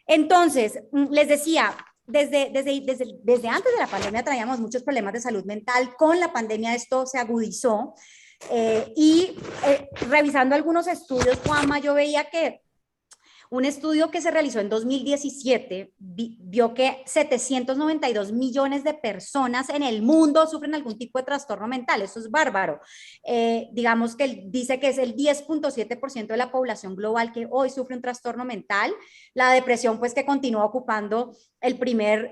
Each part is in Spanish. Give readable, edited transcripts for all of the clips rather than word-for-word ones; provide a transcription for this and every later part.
Entonces, les decía, desde antes de la pandemia traíamos muchos problemas de salud mental. Con la pandemia esto se agudizó. Revisando algunos estudios, Juanma, yo veía que un estudio que se realizó en 2017 vio que 792 millones de personas en el mundo sufren algún tipo de trastorno mental. Eso es bárbaro. Digamos que dice que es el 10.7% de la población global que hoy sufre un trastorno mental. La depresión, pues, que continúa ocupando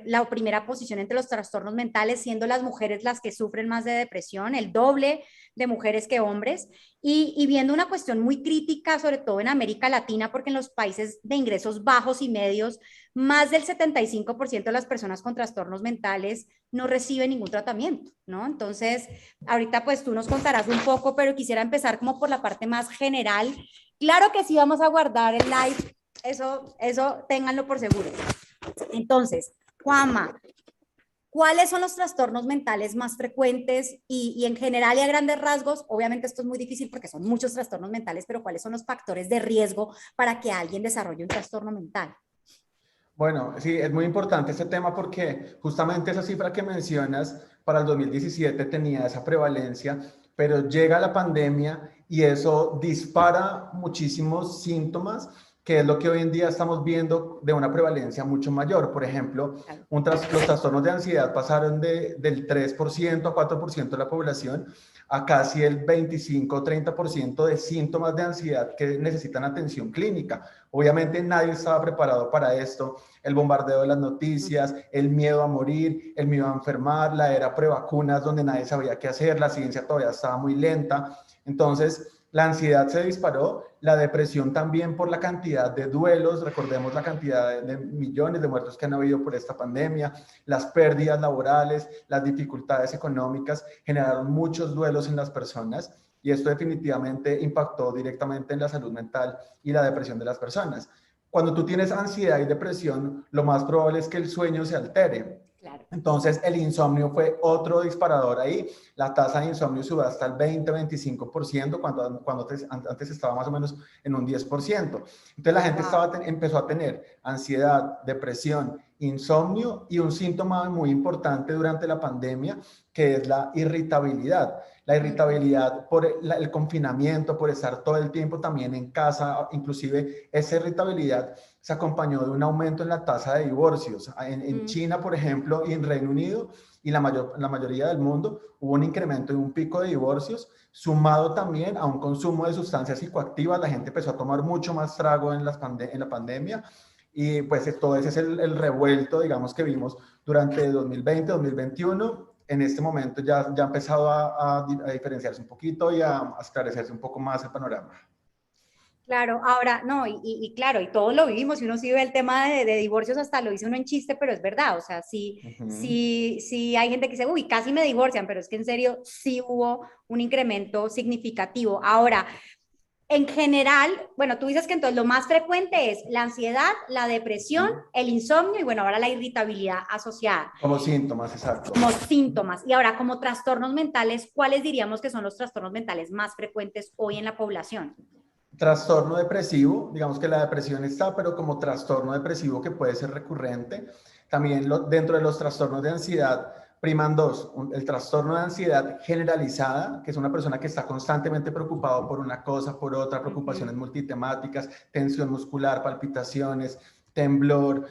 la primera posición entre los trastornos mentales, siendo las mujeres las que sufren más de depresión, el doble de mujeres que hombres, y viendo una cuestión muy crítica, sobre todo en América Latina, porque en los países de ingresos bajos y medios, más del 75% de las personas con trastornos mentales no reciben ningún tratamiento, ¿no? Entonces, ahorita pues tú nos contarás un poco, pero quisiera empezar como por la parte más general. Claro que sí vamos a guardar el live, eso ténganlo por seguro. Entonces, Juanma, ¿cuáles son los trastornos mentales más frecuentes y en general y a grandes rasgos? Obviamente esto es muy difícil porque son muchos trastornos mentales, pero ¿cuáles son los factores de riesgo para que alguien desarrolle un trastorno mental? Bueno, sí, es muy importante este tema porque justamente esa cifra que mencionas para el 2017 tenía esa prevalencia, pero llega la pandemia y eso dispara muchísimos síntomas, que es lo que hoy en día estamos viendo de una prevalencia mucho mayor. Por ejemplo, los trastornos de ansiedad pasaron del 3% a 4% de la población a casi el 25-30% de síntomas de ansiedad que necesitan atención clínica. Obviamente nadie estaba preparado para esto. El bombardeo de las noticias, el miedo a morir, el miedo a enfermar, la era prevacunas donde nadie sabía qué hacer, la ciencia todavía estaba muy lenta. Entonces, la ansiedad se disparó, la depresión también por la cantidad de duelos, recordemos la cantidad de millones de muertos que han habido por esta pandemia, las pérdidas laborales, las dificultades económicas generaron muchos duelos en las personas y esto definitivamente impactó directamente en la salud mental y la depresión de las personas. Cuando tú tienes ansiedad y depresión, lo más probable es que el sueño se altere. Claro. Entonces, el insomnio fue otro disparador ahí. La tasa de insomnio subió hasta el 20-25%, cuando antes estaba más o menos en un 10%. Entonces, la gente empezó a tener ansiedad, depresión, insomnio y un síntoma muy importante durante la pandemia, que es la irritabilidad. La irritabilidad por el confinamiento, por estar todo el tiempo también en casa, inclusive esa irritabilidad se acompañó de un aumento en la tasa de divorcios. En China, por ejemplo, y en Reino Unido, y la mayoría del mundo, hubo un incremento de un pico de divorcios, sumado también a un consumo de sustancias psicoactivas. La gente empezó a tomar mucho más trago en la pandemia, y pues todo ese es el revuelto, digamos, que vimos durante 2020, 2021. En este momento ya ha empezado a diferenciarse un poquito y a esclarecerse un poco más el panorama. Claro, ahora, no, claro, y todos lo vivimos, y uno sí ve el tema de divorcios, hasta lo dice uno en chiste, pero es verdad, o sea, sí, sí hay gente que dice, uy, casi me divorcian, pero es que en serio sí hubo un incremento significativo. Ahora, en general, bueno, tú dices que entonces lo más frecuente es la ansiedad, la depresión, el insomnio y bueno, ahora la irritabilidad asociada. Como síntomas, exacto. Como síntomas. Y ahora, como trastornos mentales, ¿cuáles diríamos que son los trastornos mentales más frecuentes hoy en la población? Trastorno depresivo, digamos que la depresión está, pero como trastorno depresivo que puede ser recurrente. También dentro de los trastornos de ansiedad priman dos: el trastorno de ansiedad generalizada, que es una persona que está constantemente preocupado por una cosa, por otra, preocupaciones multitemáticas, tensión muscular, palpitaciones, temblor,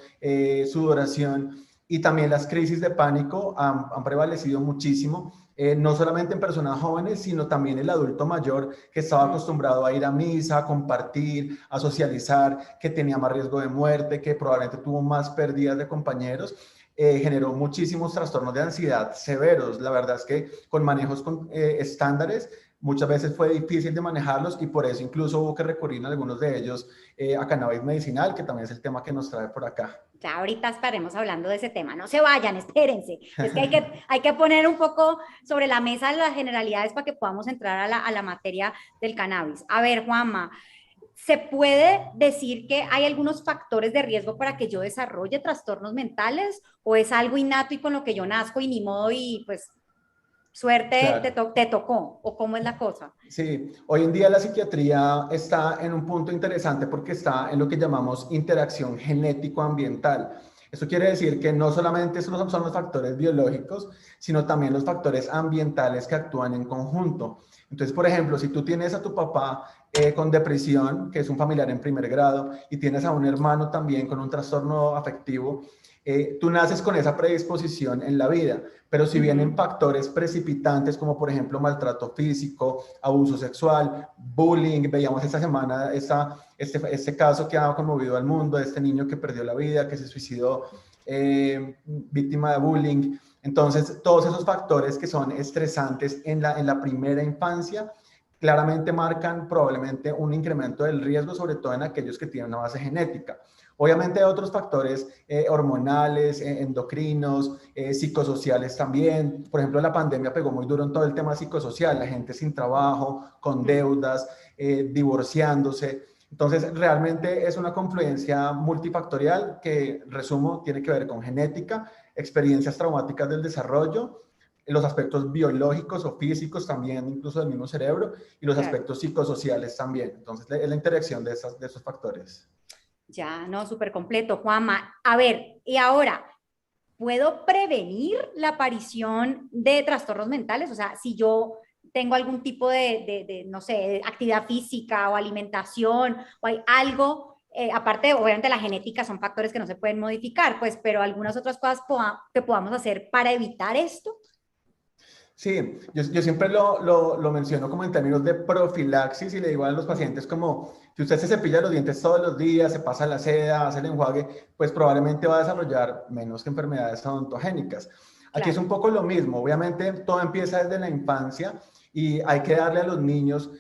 sudoración, y también las crisis de pánico han prevalecido muchísimo. No solamente en personas jóvenes, sino también el adulto mayor que estaba acostumbrado a ir a misa, a compartir, a socializar, que tenía más riesgo de muerte, que probablemente tuvo más pérdidas de compañeros. Generó muchísimos trastornos de ansiedad severos. La verdad es que con manejos estándares muchas veces fue difícil de manejarlos, y por eso incluso hubo que recurrir en algunos de ellos a cannabis medicinal, que también es el tema que nos trae por acá. Ya ahorita estaremos hablando de ese tema. No se vayan, espérense. Es que hay que poner un poco sobre la mesa las generalidades para que podamos entrar a la materia del cannabis. A ver, Juanma, ¿se puede decir que hay algunos factores de riesgo para que yo desarrolle trastornos mentales o es algo innato y con lo que yo nazco y ni modo y pues Suerte Claro. te tocó, ¿o cómo es la cosa? Sí, hoy en día la psiquiatría está en un punto interesante porque está en lo que llamamos interacción genético-ambiental. Eso quiere decir que no solamente son los factores biológicos, sino también los factores ambientales que actúan en conjunto. Entonces, por ejemplo, si tú tienes a tu papá con depresión, que es un familiar en primer grado, y tienes a un hermano también con un trastorno afectivo, tú naces con esa predisposición en la vida, pero si vienen Ujú, factores precipitantes como por ejemplo maltrato físico, abuso sexual, bullying, veíamos esta semana este caso que ha conmovido al mundo, de este niño que perdió la vida, que se suicidó víctima de bullying. Entonces, todos esos factores que son estresantes en la primera infancia, claramente marcan probablemente un incremento del riesgo, sobre todo en aquellos que tienen una base genética. Obviamente hay otros factores hormonales, endocrinos, psicosociales también. Por ejemplo, la pandemia pegó muy duro en todo el tema psicosocial, la gente sin trabajo, con ujú. deudas, divorciándose. Entonces, realmente es una confluencia multifactorial que, resumo, tiene que ver con genética, experiencias traumáticas del desarrollo, los aspectos biológicos o físicos también, incluso del mismo cerebro, y los Claro. aspectos psicosociales también. Entonces, es la interacción de esos factores. Ya, no, súper completo, Juanma. A ver, y ahora, ¿puedo prevenir la aparición de trastornos mentales? O sea, si yo tengo algún tipo no sé, actividad física o alimentación o hay algo, aparte, obviamente la genética son factores que no se pueden modificar, pues, pero algunas otras cosas que podamos hacer para evitar esto. Sí, yo siempre lo menciono como en términos de profilaxis y le digo a los pacientes como, si usted se cepilla los dientes todos los días, se pasa la seda, hace el enjuague, pues probablemente va a desarrollar menos que enfermedades odontogénicas. Aquí es Claro. un poco lo mismo, obviamente todo empieza desde la infancia y hay que darle a los niños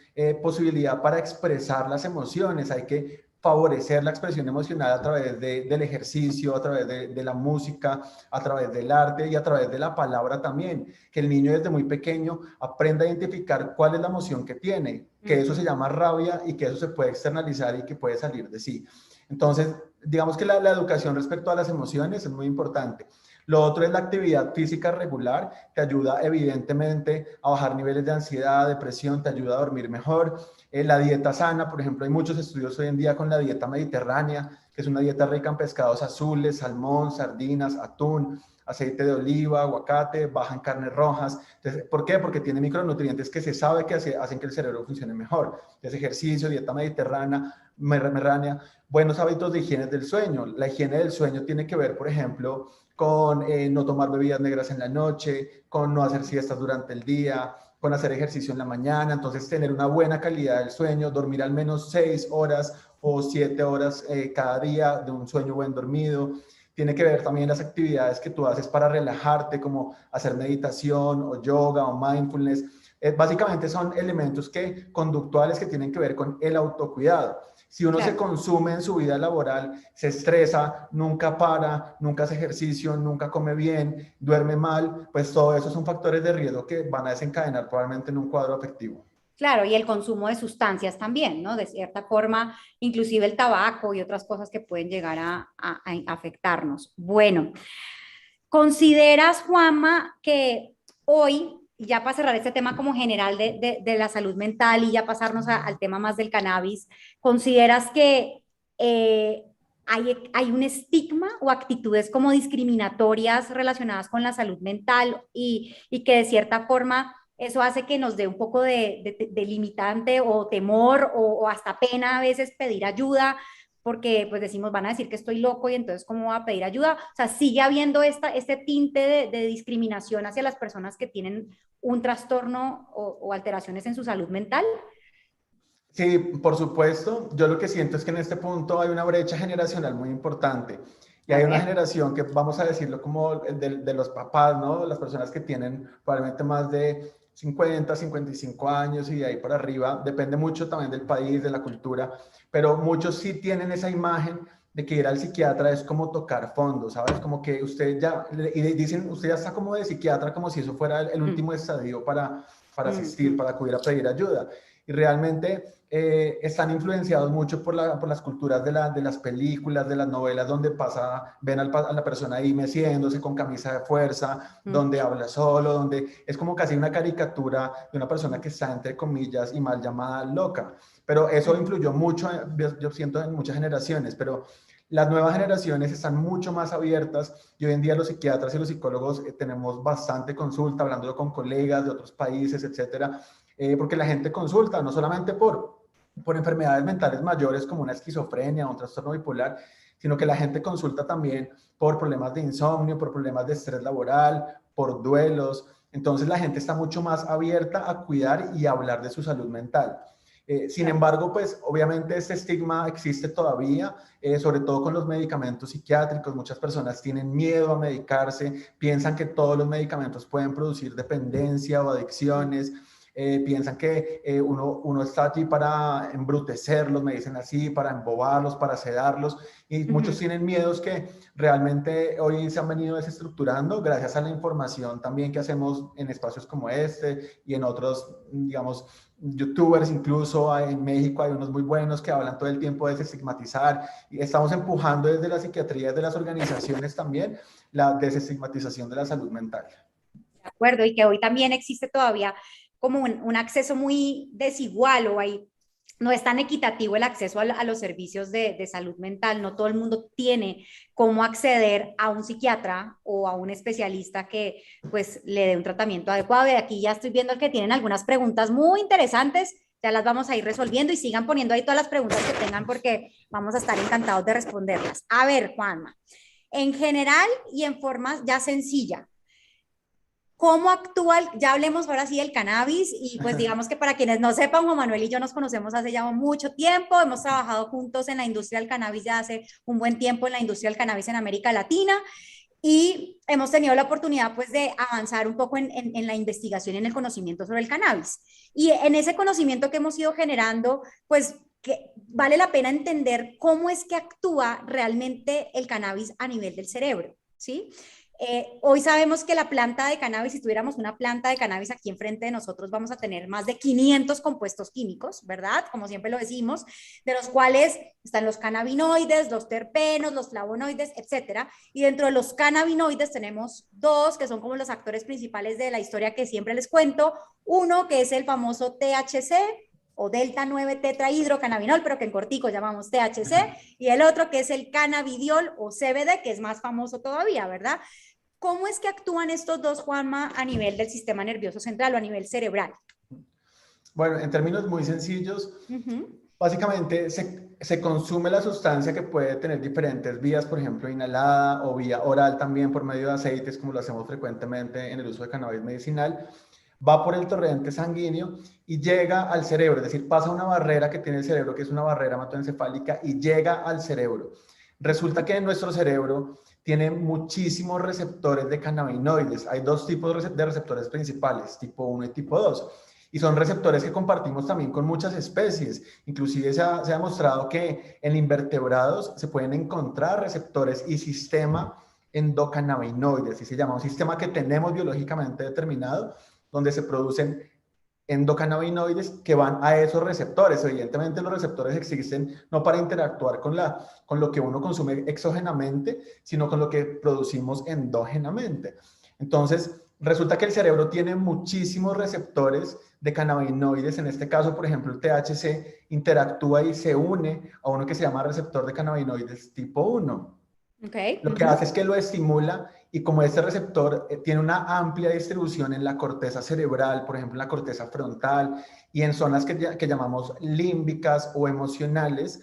posibilidad para expresar las emociones, hay que favorecer la expresión emocional a través del ejercicio, a través de la música, a través del arte y a través de la palabra también, que el niño desde muy pequeño aprenda a identificar cuál es la emoción que tiene, que eso se Ujú, llama rabia y que eso se puede externalizar y que puede salir de sí. Entonces, digamos que la educación respecto a las emociones es muy importante. Lo otro es la actividad física regular, te ayuda evidentemente a bajar niveles de ansiedad, depresión, te ayuda a dormir mejor. La dieta sana, por ejemplo, hay muchos estudios hoy en día con la dieta mediterránea, que es una dieta rica en pescados azules, salmón, sardinas, atún, aceite de oliva, aguacate, baja en carnes rojas. Entonces, ¿por qué? Porque tiene micronutrientes que se sabe que hacen que el cerebro funcione mejor. Entonces, ejercicio, dieta mediterránea, buenos hábitos de higiene del sueño. La higiene del sueño tiene que ver, por ejemplo, con no tomar bebidas negras en la noche, con no hacer siestas durante el día, con hacer ejercicio en la mañana, entonces tener una buena calidad del sueño, dormir al menos 6 horas o 7 horas cada día de un sueño buen dormido. Tiene que ver también las actividades que tú haces para relajarte, como hacer meditación o yoga o mindfulness. Básicamente son elementos conductuales que tienen que ver con el autocuidado. Si uno se claro. consume en su vida laboral, se estresa, nunca para, nunca hace ejercicio, nunca come bien, duerme mal, pues todo eso son factores de riesgo que van a desencadenar probablemente en un cuadro afectivo. Claro, y el consumo de sustancias también, ¿no? De cierta forma, inclusive el tabaco y otras cosas que pueden llegar a afectarnos. Bueno, ¿consideras, Juanma, que hoy, ya para cerrar este tema como general de la salud mental y ya pasarnos al tema más del cannabis, ¿consideras que hay un estigma o actitudes como discriminatorias relacionadas con la salud mental y que de cierta forma eso hace que nos dé un poco de limitante o temor o hasta pena a veces pedir ayuda? Porque pues decimos, van a decir que estoy loco y entonces ¿cómo voy a pedir ayuda? O sea, sigue habiendo este tinte de discriminación hacia las personas que tienen un trastorno o alteraciones en su salud mental. Sí, por supuesto. Yo lo que siento es que en este punto hay una brecha generacional muy importante. Y A hay una ver. generación que, vamos a decirlo como de los papás, ¿no? Las personas que tienen probablemente más de 50, 55 años y de ahí para arriba. Depende mucho también del país, de la cultura. Pero muchos sí tienen esa imagen de que ir al psiquiatra es como tocar fondo, ¿sabes? Como que usted ya, y dicen, usted ya está como de psiquiatra, como si eso fuera el Mm, último estadio para mm, asistir, mm. para acudir a pedir ayuda. y realmente están influenciados mucho por las culturas de las películas, de las novelas, donde ven a la persona ahí meciéndose con camisa de fuerza, donde habla solo, donde es como casi una caricatura de una persona que está, entre comillas, y mal llamada loca. Pero eso influyó mucho, yo siento, en muchas generaciones, pero las nuevas generaciones están mucho más abiertas y hoy en día los psiquiatras y los psicólogos tenemos bastante consulta, hablando con colegas de otros países, etcétera, porque la gente consulta no solamente por enfermedades mentales mayores como una esquizofrenia o un trastorno bipolar, sino que la gente consulta también por problemas de insomnio, por problemas de estrés laboral, por duelos. Entonces la gente está mucho más abierta a cuidar y a hablar de su salud mental. Sin embargo, pues obviamente este estigma existe todavía, sobre todo con los medicamentos psiquiátricos. Muchas personas tienen miedo a medicarse, piensan que todos los medicamentos pueden producir dependencia o adicciones. Piensan que uno está aquí para embrutecerlos, me dicen así, para embobarlos, para sedarlos, y muchos tienen miedos que realmente hoy se han venido desestructurando gracias a la información también que hacemos en espacios como este y en otros, digamos, youtubers. Incluso en México hay unos muy buenos que hablan todo el tiempo de desestigmatizar, y estamos empujando desde la psiquiatría, desde las organizaciones también, la desestigmatización de la salud mental. De acuerdo, y que hoy también existe todavía como un acceso muy desigual o hay, no es tan equitativo el acceso a los servicios de salud mental. No todo el mundo tiene cómo acceder a un psiquiatra o a un especialista que pues le dé un tratamiento adecuado. Y aquí ya estoy viendo que tienen algunas preguntas muy interesantes. Ya las vamos a ir resolviendo y sigan poniendo ahí todas las preguntas que tengan porque vamos a estar encantados de responderlas. A ver, Juanma, en general y en forma ya sencilla, ¿cómo actúa? Ya hablemos ahora sí del cannabis y pues digamos que para quienes no sepan, Juan Manuel y yo nos conocemos hace ya mucho tiempo, hemos trabajado juntos en la industria del cannabis ya hace un buen tiempo en la industria del cannabis en América Latina y hemos tenido la oportunidad pues de avanzar un poco en la investigación y en el conocimiento sobre el cannabis. Y en ese conocimiento que hemos ido generando, pues que vale la pena entender cómo es que actúa realmente el cannabis a nivel del cerebro, ¿sí? Hoy sabemos que la planta de cannabis, si tuviéramos una planta de cannabis aquí enfrente de nosotros, vamos a tener más de 500 compuestos químicos, ¿verdad? Como siempre lo decimos, de los cuales están los cannabinoides, los terpenos, los flavonoides, etcétera. Y dentro de los cannabinoides tenemos dos que son como los actores principales de la historia que siempre les cuento. Uno que es el famoso THC, o delta 9 tetrahidrocannabinol, pero que en cortico llamamos THC, y el otro que es el cannabidiol o CBD, que es más famoso todavía, ¿verdad? ¿Cómo es que actúan estos dos, Juanma, a nivel del sistema nervioso central o a nivel cerebral? Bueno, en términos muy sencillos, básicamente se consume la sustancia que puede tener diferentes vías, por ejemplo, inhalada o vía oral también por medio de aceites, como lo hacemos frecuentemente en el uso de cannabis medicinal. Va por el torrente sanguíneo y llega al cerebro, es decir, pasa una barrera que tiene el cerebro, que es una barrera hematoencefálica, y llega al cerebro. Resulta que en nuestro cerebro tiene muchísimos receptores de cannabinoides. Hay dos tipos de receptores principales, tipo 1 y tipo 2. Y son receptores que compartimos también con muchas especies. Inclusive se ha demostrado que en invertebrados se pueden encontrar receptores y sistema endocannabinoides, y se llama un sistema que tenemos biológicamente determinado, donde se producen endocannabinoides que van a esos receptores. Evidentemente los receptores existen no para interactuar con lo que uno consume exógenamente, sino con lo que producimos endógenamente. Entonces, resulta que el cerebro tiene muchísimos receptores de cannabinoides. En este caso, por ejemplo, el THC interactúa y se une a uno que se llama receptor de cannabinoides tipo 1. Okay. Lo que hace es que lo estimula, y como este receptor tiene una amplia distribución en la corteza cerebral, por ejemplo en la corteza frontal y en zonas que llamamos límbicas o emocionales,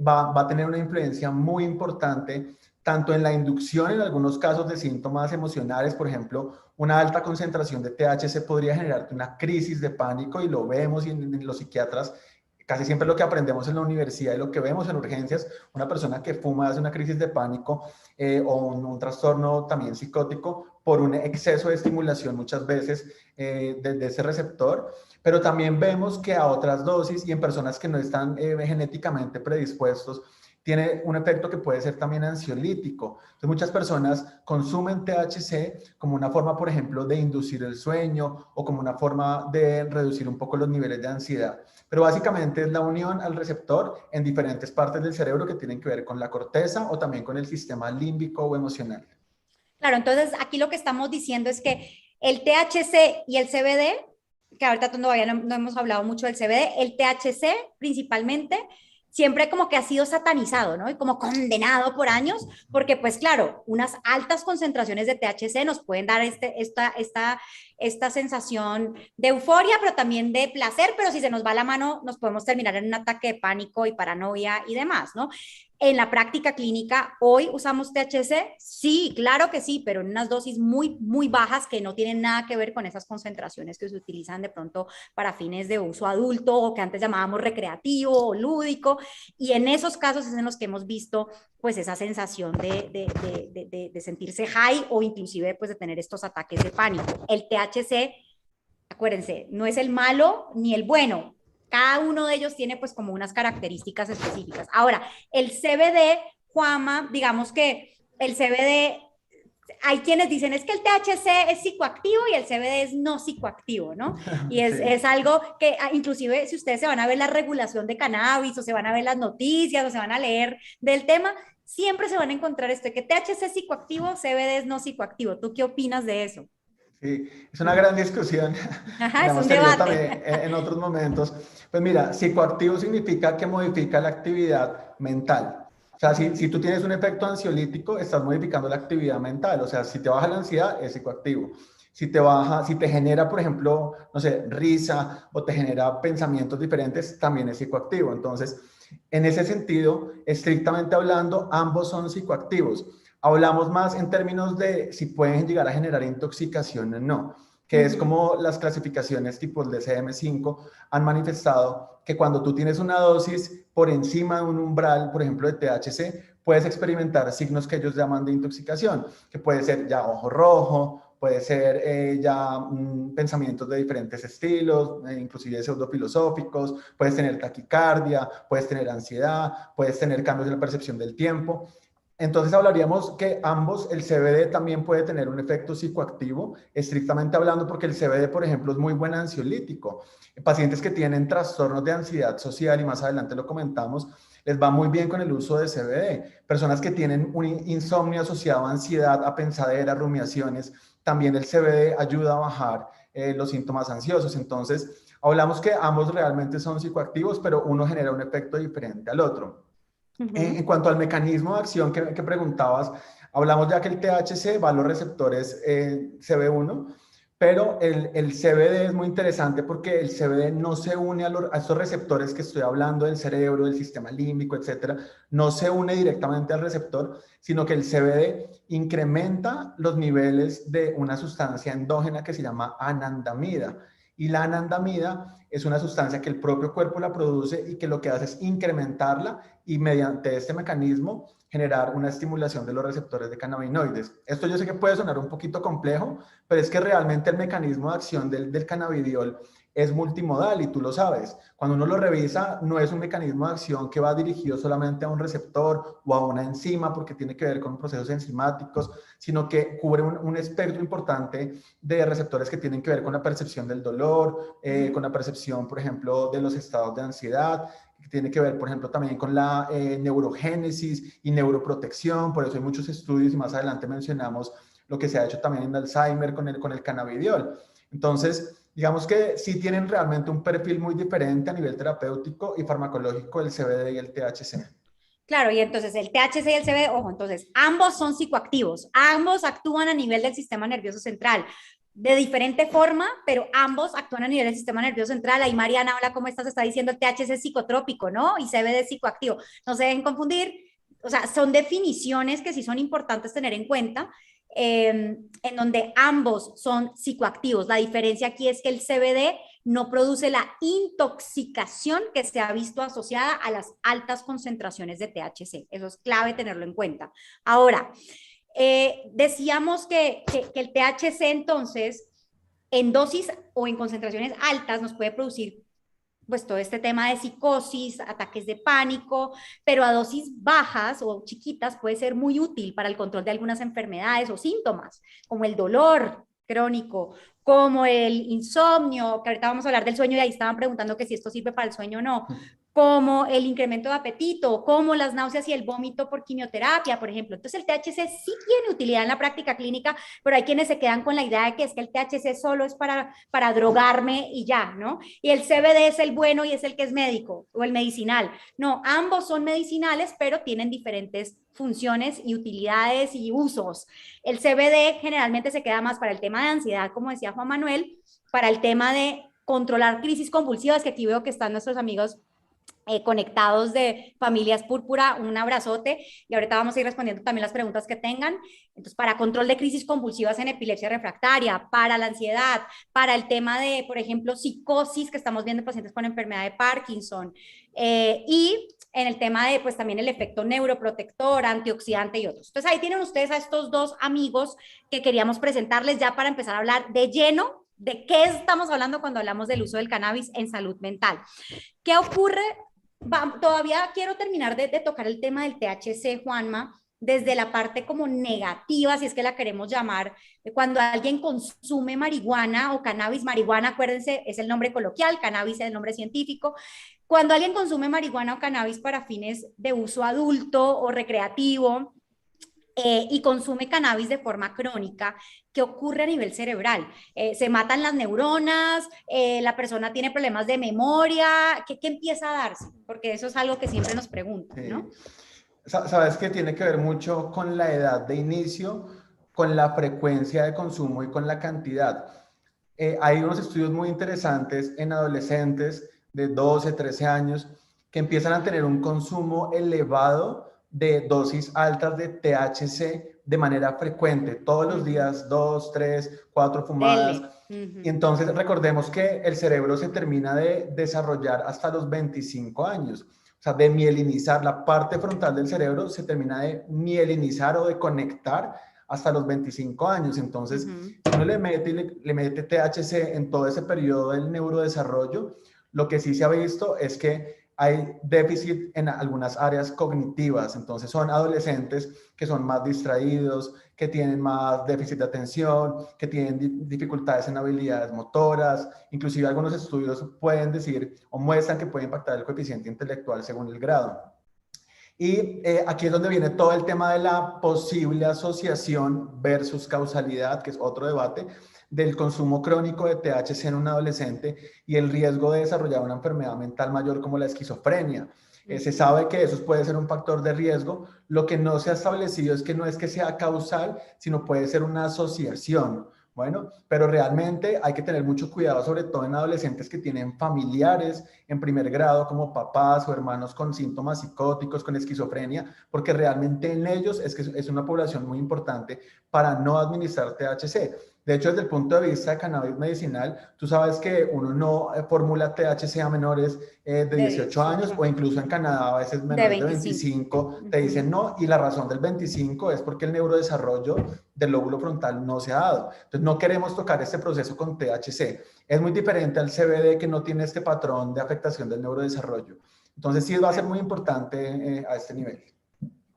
va a tener una influencia muy importante tanto en la inducción en algunos casos de síntomas emocionales. Por ejemplo, una alta concentración de THC podría generarte una crisis de pánico, y lo vemos, y en los psiquiatras casi siempre lo que aprendemos en la universidad y lo que vemos en urgencias, una persona que fuma hace una crisis de pánico, o un trastorno también psicótico por un exceso de estimulación muchas veces de ese receptor. Pero también vemos que a otras dosis y en personas que no están genéticamente predispuestos, tiene un efecto que puede ser también ansiolítico. Entonces, muchas personas consumen THC como una forma, por ejemplo, de inducir el sueño o como una forma de reducir un poco los niveles de ansiedad. Pero básicamente es la unión al receptor en diferentes partes del cerebro que tienen que ver con la corteza o también con el sistema límbico o emocional. Claro, entonces aquí lo que estamos diciendo es que el THC y el CBD, que ahorita todavía no hemos hablado mucho del CBD, el THC principalmente, siempre como que ha sido satanizado, ¿no? Y como condenado por años, porque pues claro, unas altas concentraciones de THC nos pueden dar esta sensación de euforia, pero también de placer, pero si se nos va la mano, nos podemos terminar en un ataque de pánico y paranoia y demás, ¿no? En la práctica clínica, ¿hoy usamos THC? Sí, claro que sí, pero en unas dosis muy, muy bajas que no tienen nada que ver con esas concentraciones que se utilizan de pronto para fines de uso adulto o que antes llamábamos recreativo o lúdico. Y en esos casos es en los que hemos visto pues esa sensación de sentirse high o inclusive pues de tener estos ataques de pánico. El THC, acuérdense, no es el malo ni el bueno. Cada uno de ellos tiene pues como unas características específicas. Ahora, el CBD, Juama, digamos que el CBD, hay quienes dicen es que el THC es psicoactivo y el CBD es no psicoactivo, ¿no? Y Sí. es algo que inclusive si ustedes se van a ver la regulación de cannabis o se van a ver las noticias o se van a leer del tema, siempre se van a encontrar esto de que THC es psicoactivo, CBD es no psicoactivo. ¿Tú qué opinas de eso? Sí, es una gran discusión que Ajá, la es hemos un tenido debate. también en otros momentos. Pues mira, psicoactivo significa que modifica la actividad mental. O sea, si tú tienes un efecto ansiolítico, estás modificando la actividad mental. O sea, si te baja la ansiedad, es psicoactivo. Si te genera, por ejemplo, no sé, risa o te genera pensamientos diferentes, también es psicoactivo. Entonces, en ese sentido, estrictamente hablando, ambos son psicoactivos. Hablamos más en términos de si pueden llegar a generar intoxicación o no, que es Ujú. como las clasificaciones tipo el DSM-5 han manifestado que cuando tú tienes una dosis por encima de un umbral, por ejemplo, de THC, puedes experimentar signos que ellos llaman de intoxicación, que puede ser ya ojo rojo, puede ser ya pensamientos de diferentes estilos, inclusive pseudofilosóficos, puedes tener taquicardia, puedes tener ansiedad, puedes tener cambios en la percepción del tiempo. Entonces hablaríamos que ambos, el CBD también puede tener un efecto psicoactivo, estrictamente hablando, porque el CBD, por ejemplo, es muy buen ansiolítico. Pacientes que tienen trastornos de ansiedad social, y más adelante lo comentamos, les va muy bien con el uso de CBD. Personas que tienen un insomnio asociado a ansiedad, a pensadera, rumiaciones, también el CBD ayuda a bajar los síntomas ansiosos. Entonces, hablamos que ambos realmente son psicoactivos, pero uno genera un efecto diferente al otro. En Ujú. cuanto al mecanismo de acción que preguntabas, hablamos ya que el THC va a los receptores CB1, pero el CBD es muy interesante porque el CBD no se une a estos receptores que estoy hablando del cerebro, del sistema límbico, etcétera, no se une directamente al receptor, sino que el CBD incrementa los niveles de una sustancia endógena que se llama anandamida. Y la anandamida es una sustancia que el propio cuerpo la produce y que lo que hace es incrementarla y mediante este mecanismo generar una estimulación de los receptores de cannabinoides. Esto yo sé que puede sonar un poquito complejo, pero es que realmente el mecanismo de acción del cannabidiol es multimodal y tú lo sabes. Cuando uno lo revisa, no es un mecanismo de acción que va dirigido solamente a un receptor o a una enzima porque tiene que ver con procesos enzimáticos, sino que cubre un espectro importante de receptores que tienen que ver con la percepción del dolor, con la percepción, por ejemplo, de los estados de ansiedad, que tiene que ver, por ejemplo, también con la neurogénesis y neuroprotección. Por eso hay muchos estudios y más adelante mencionamos lo que se ha hecho también en Alzheimer con el cannabidiol. Entonces, digamos que sí tienen realmente un perfil muy diferente a nivel terapéutico y farmacológico el CBD y el THC. Claro, y entonces el THC y el CBD, ojo, entonces ambos son psicoactivos, ambos actúan a nivel del sistema nervioso central, de diferente forma, pero ambos actúan a nivel del sistema nervioso central. Ahí Mariana, hola, ¿cómo estás? Está diciendo el THC es psicotrópico, ¿no? Y CBD es psicoactivo. No se dejen confundir, o sea, son definiciones que sí son importantes tener en cuenta, en donde ambos son psicoactivos. La diferencia aquí es que el CBD no produce la intoxicación que se ha visto asociada a las altas concentraciones de THC. Eso es clave tenerlo en cuenta. Ahora, decíamos que el THC entonces en dosis o en concentraciones altas nos puede producir pues todo este tema de psicosis, ataques de pánico, pero a dosis bajas o chiquitas puede ser muy útil para el control de algunas enfermedades o síntomas, como el dolor crónico, como el insomnio, que ahorita vamos a hablar del sueño y ahí estaban preguntando que si esto sirve para el sueño o no, como el incremento de apetito, como las náuseas y el vómito por quimioterapia, por ejemplo. Entonces el THC sí tiene utilidad en la práctica clínica, pero hay quienes se quedan con la idea de que es que el THC solo es para drogarme y ya, ¿no? Y el CBD es el bueno y es el que es médico o el medicinal. No, ambos son medicinales, pero tienen diferentes funciones y utilidades y usos. El CBD generalmente se queda más para el tema de ansiedad, como decía Juan Manuel, para el tema de controlar crisis convulsivas, que aquí veo que están nuestros amigos conectados de Familias Púrpura, un abrazote y ahorita vamos a ir respondiendo también las preguntas que tengan. Entonces, para control de crisis convulsivas en epilepsia refractaria, para la ansiedad, para el tema de, por ejemplo, psicosis que estamos viendo en pacientes con enfermedad de Parkinson y en el tema de, pues también el efecto neuroprotector, antioxidante y otros. Entonces, ahí tienen ustedes a estos dos amigos que queríamos presentarles ya para empezar a hablar de lleno de qué estamos hablando cuando hablamos del uso del cannabis en salud mental. ¿Qué ocurre? Todavía quiero terminar de tocar el tema del THC, Juanma, desde la parte como negativa, si es que la queremos llamar, cuando alguien consume marihuana o cannabis, marihuana, acuérdense, es el nombre coloquial, cannabis es el nombre científico. Cuando alguien consume marihuana o cannabis para fines de uso adulto o recreativo, y consume cannabis de forma crónica, ¿qué ocurre a nivel cerebral? Se matan las neuronas, la persona tiene problemas de memoria, ¿qué empieza a darse? Porque eso es algo que siempre nos preguntan, ¿no? Sabes que tiene que ver mucho con la edad de inicio, con la frecuencia de consumo y con la cantidad. Hay unos estudios muy interesantes en adolescentes de 12, 13 años que empiezan a tener un consumo elevado de dosis altas de THC de manera frecuente, todos los días, 2, 3, 4 fumadas. Y entonces recordemos que el cerebro se termina de desarrollar hasta los 25 años. O sea, de mielinizar, la parte frontal del cerebro se termina de mielinizar o de conectar hasta los 25 años. Entonces, si uno le mete THC en todo ese periodo del neurodesarrollo, lo que sí se ha visto es que hay déficit en algunas áreas cognitivas. Entonces, son adolescentes que son más distraídos, que tienen más déficit de atención, que tienen dificultades en habilidades motoras. Inclusive algunos estudios pueden decir o muestran que puede impactar el coeficiente intelectual según el grado. Y aquí es donde viene todo el tema de la posible asociación versus causalidad, que es otro debate, del consumo crónico de THC en un adolescente y el riesgo de desarrollar una enfermedad mental mayor como la esquizofrenia. Se sabe que eso puede ser un factor de riesgo. Lo que no se ha establecido es que sea causal, sino puede ser una asociación. Bueno, pero realmente hay que tener mucho cuidado, sobre todo en adolescentes que tienen familiares en primer grado, como papás o hermanos con síntomas psicóticos, con esquizofrenia, porque realmente en ellos es una población muy importante para no administrar THC. De hecho, desde el punto de vista de cannabis medicinal, tú sabes que uno no formula THC a menores de 18 años o incluso en Canadá a veces menores de 25 te dicen no, y la razón del 25 es porque el neurodesarrollo del lóbulo frontal no se ha dado. Entonces no queremos tocar este proceso con THC. Es muy diferente al CBD que no tiene este patrón de afectación del neurodesarrollo. Entonces sí va a ser muy importante a este nivel.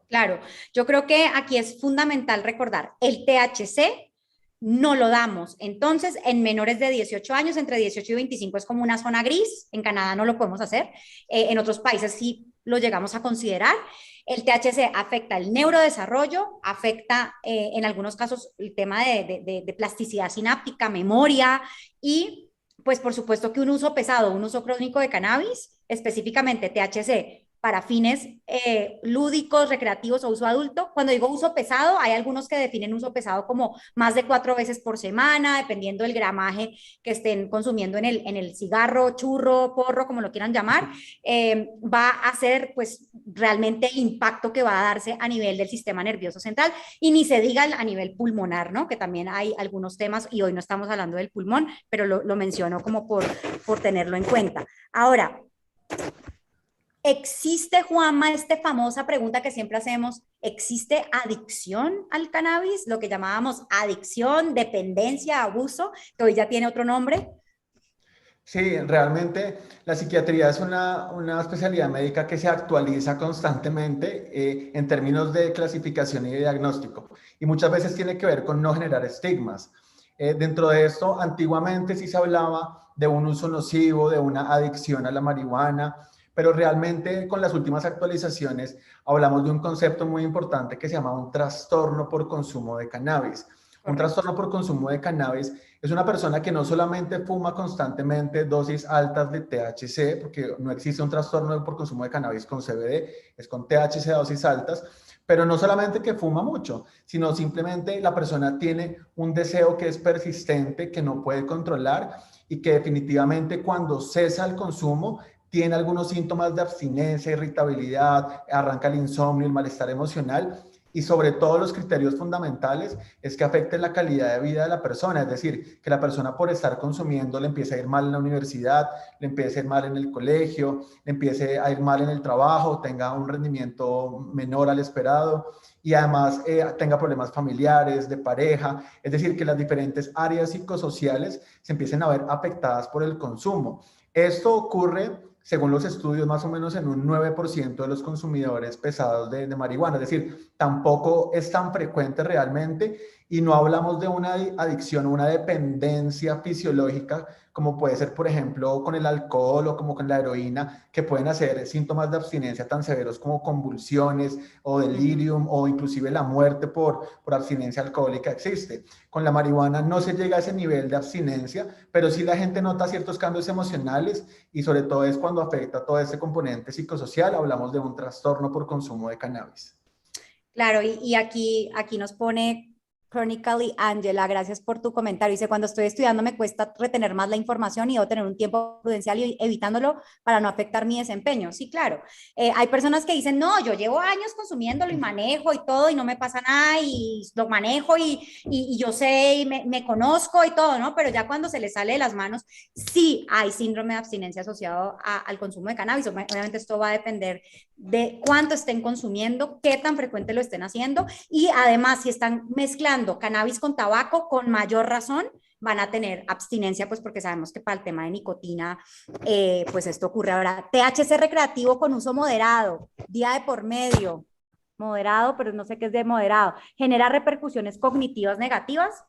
Claro, yo creo que aquí es fundamental recordar, el THC no lo damos. Entonces, en menores de 18 años, entre 18 y 25 es como una zona gris. En Canadá no lo podemos hacer. En otros países sí lo llegamos a considerar. El THC afecta el neurodesarrollo, afecta en algunos casos el tema de plasticidad sináptica, memoria y pues por supuesto que un uso pesado, un uso crónico de cannabis, específicamente THC, para fines lúdicos, recreativos o uso adulto. Cuando digo uso pesado, hay algunos que definen uso pesado como más de 4 veces por semana, dependiendo del gramaje que estén consumiendo en el cigarro, churro, porro, como lo quieran llamar, va a ser pues realmente el impacto que va a darse a nivel del sistema nervioso central y ni se diga a nivel pulmonar, ¿no? Que también hay algunos temas y hoy no estamos hablando del pulmón, pero lo menciono como por tenerlo en cuenta. Ahora, ¿existe, Juanma, esta famosa pregunta que siempre hacemos? ¿Existe adicción al cannabis? Lo que llamábamos adicción, dependencia, abuso, que hoy ya tiene otro nombre. Sí, realmente la psiquiatría es una especialidad médica que se actualiza constantemente en términos de clasificación y de diagnóstico y muchas veces tiene que ver con no generar estigmas. Dentro de esto, antiguamente sí se hablaba de un uso nocivo, de una adicción a la marihuana, pero realmente con las últimas actualizaciones hablamos de un concepto muy importante que se llama un trastorno por consumo de cannabis. Un Correcto. trastorno por consumo de cannabis es una persona que no solamente fuma constantemente dosis altas de THC, porque no existe un trastorno por consumo de cannabis con CBD, es con THC a dosis altas, pero no solamente que fuma mucho, sino simplemente la persona tiene un deseo que es persistente, que no puede controlar y que definitivamente cuando cesa el consumo tiene algunos síntomas de abstinencia, irritabilidad, arranca el insomnio, el malestar emocional y sobre todo los criterios fundamentales es que afecte la calidad de vida de la persona, es decir, que la persona por estar consumiendo le empiece a ir mal en la universidad, le empiece a ir mal en el colegio, le empiece a ir mal en el trabajo, tenga un rendimiento menor al esperado y además tenga problemas familiares, de pareja, es decir, que las diferentes áreas psicosociales se empiecen a ver afectadas por el consumo. Esto ocurre según los estudios, más o menos en un 9% de los consumidores pesados de marihuana. Es decir, tampoco es tan frecuente realmente y no hablamos de una adicción o una dependencia fisiológica como puede ser, por ejemplo, con el alcohol o como con la heroína, que pueden hacer síntomas de abstinencia tan severos como convulsiones o Ujú. delirium o inclusive la muerte por abstinencia alcohólica existe. Con la marihuana no se llega a ese nivel de abstinencia, pero sí la gente nota ciertos cambios emocionales y sobre todo es cuando afecta todo ese componente psicosocial, hablamos de un trastorno por consumo de cannabis. Claro, y aquí nos pone Chronically Angela, gracias por tu comentario. Dice, cuando estoy estudiando me cuesta retener más la información y debo tener un tiempo prudencial y evitándolo para no afectar mi desempeño. Sí, claro. Hay personas que dicen, no, yo llevo años consumiéndolo y manejo y todo y no me pasa nada y lo manejo y yo sé y me conozco y todo, ¿no? Pero ya cuando se le sale de las manos, sí hay síndrome de abstinencia asociado al consumo de cannabis. Obviamente esto va a depender de cuánto estén consumiendo, qué tan frecuente lo estén haciendo y además si están mezclando cannabis con tabaco, con mayor razón van a tener abstinencia, pues porque sabemos que para el tema de nicotina, pues esto ocurre ahora. THC recreativo con uso moderado, día de por medio, moderado, pero no sé qué es de moderado, genera repercusiones cognitivas negativas,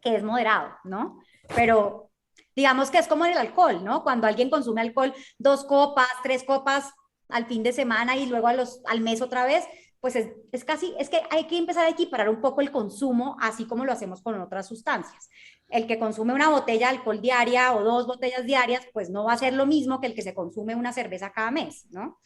que es moderado, ¿no? Pero digamos que es como el alcohol, ¿no? Cuando alguien consume alcohol, 2 copas, 3 copas al fin de semana y luego al mes otra vez, pues es casi, es que hay que empezar a equiparar un poco el consumo, así como lo hacemos con otras sustancias. El que consume una botella de alcohol diaria o 2 botellas diarias, pues no va a ser lo mismo que el que se consume una cerveza cada mes, ¿no?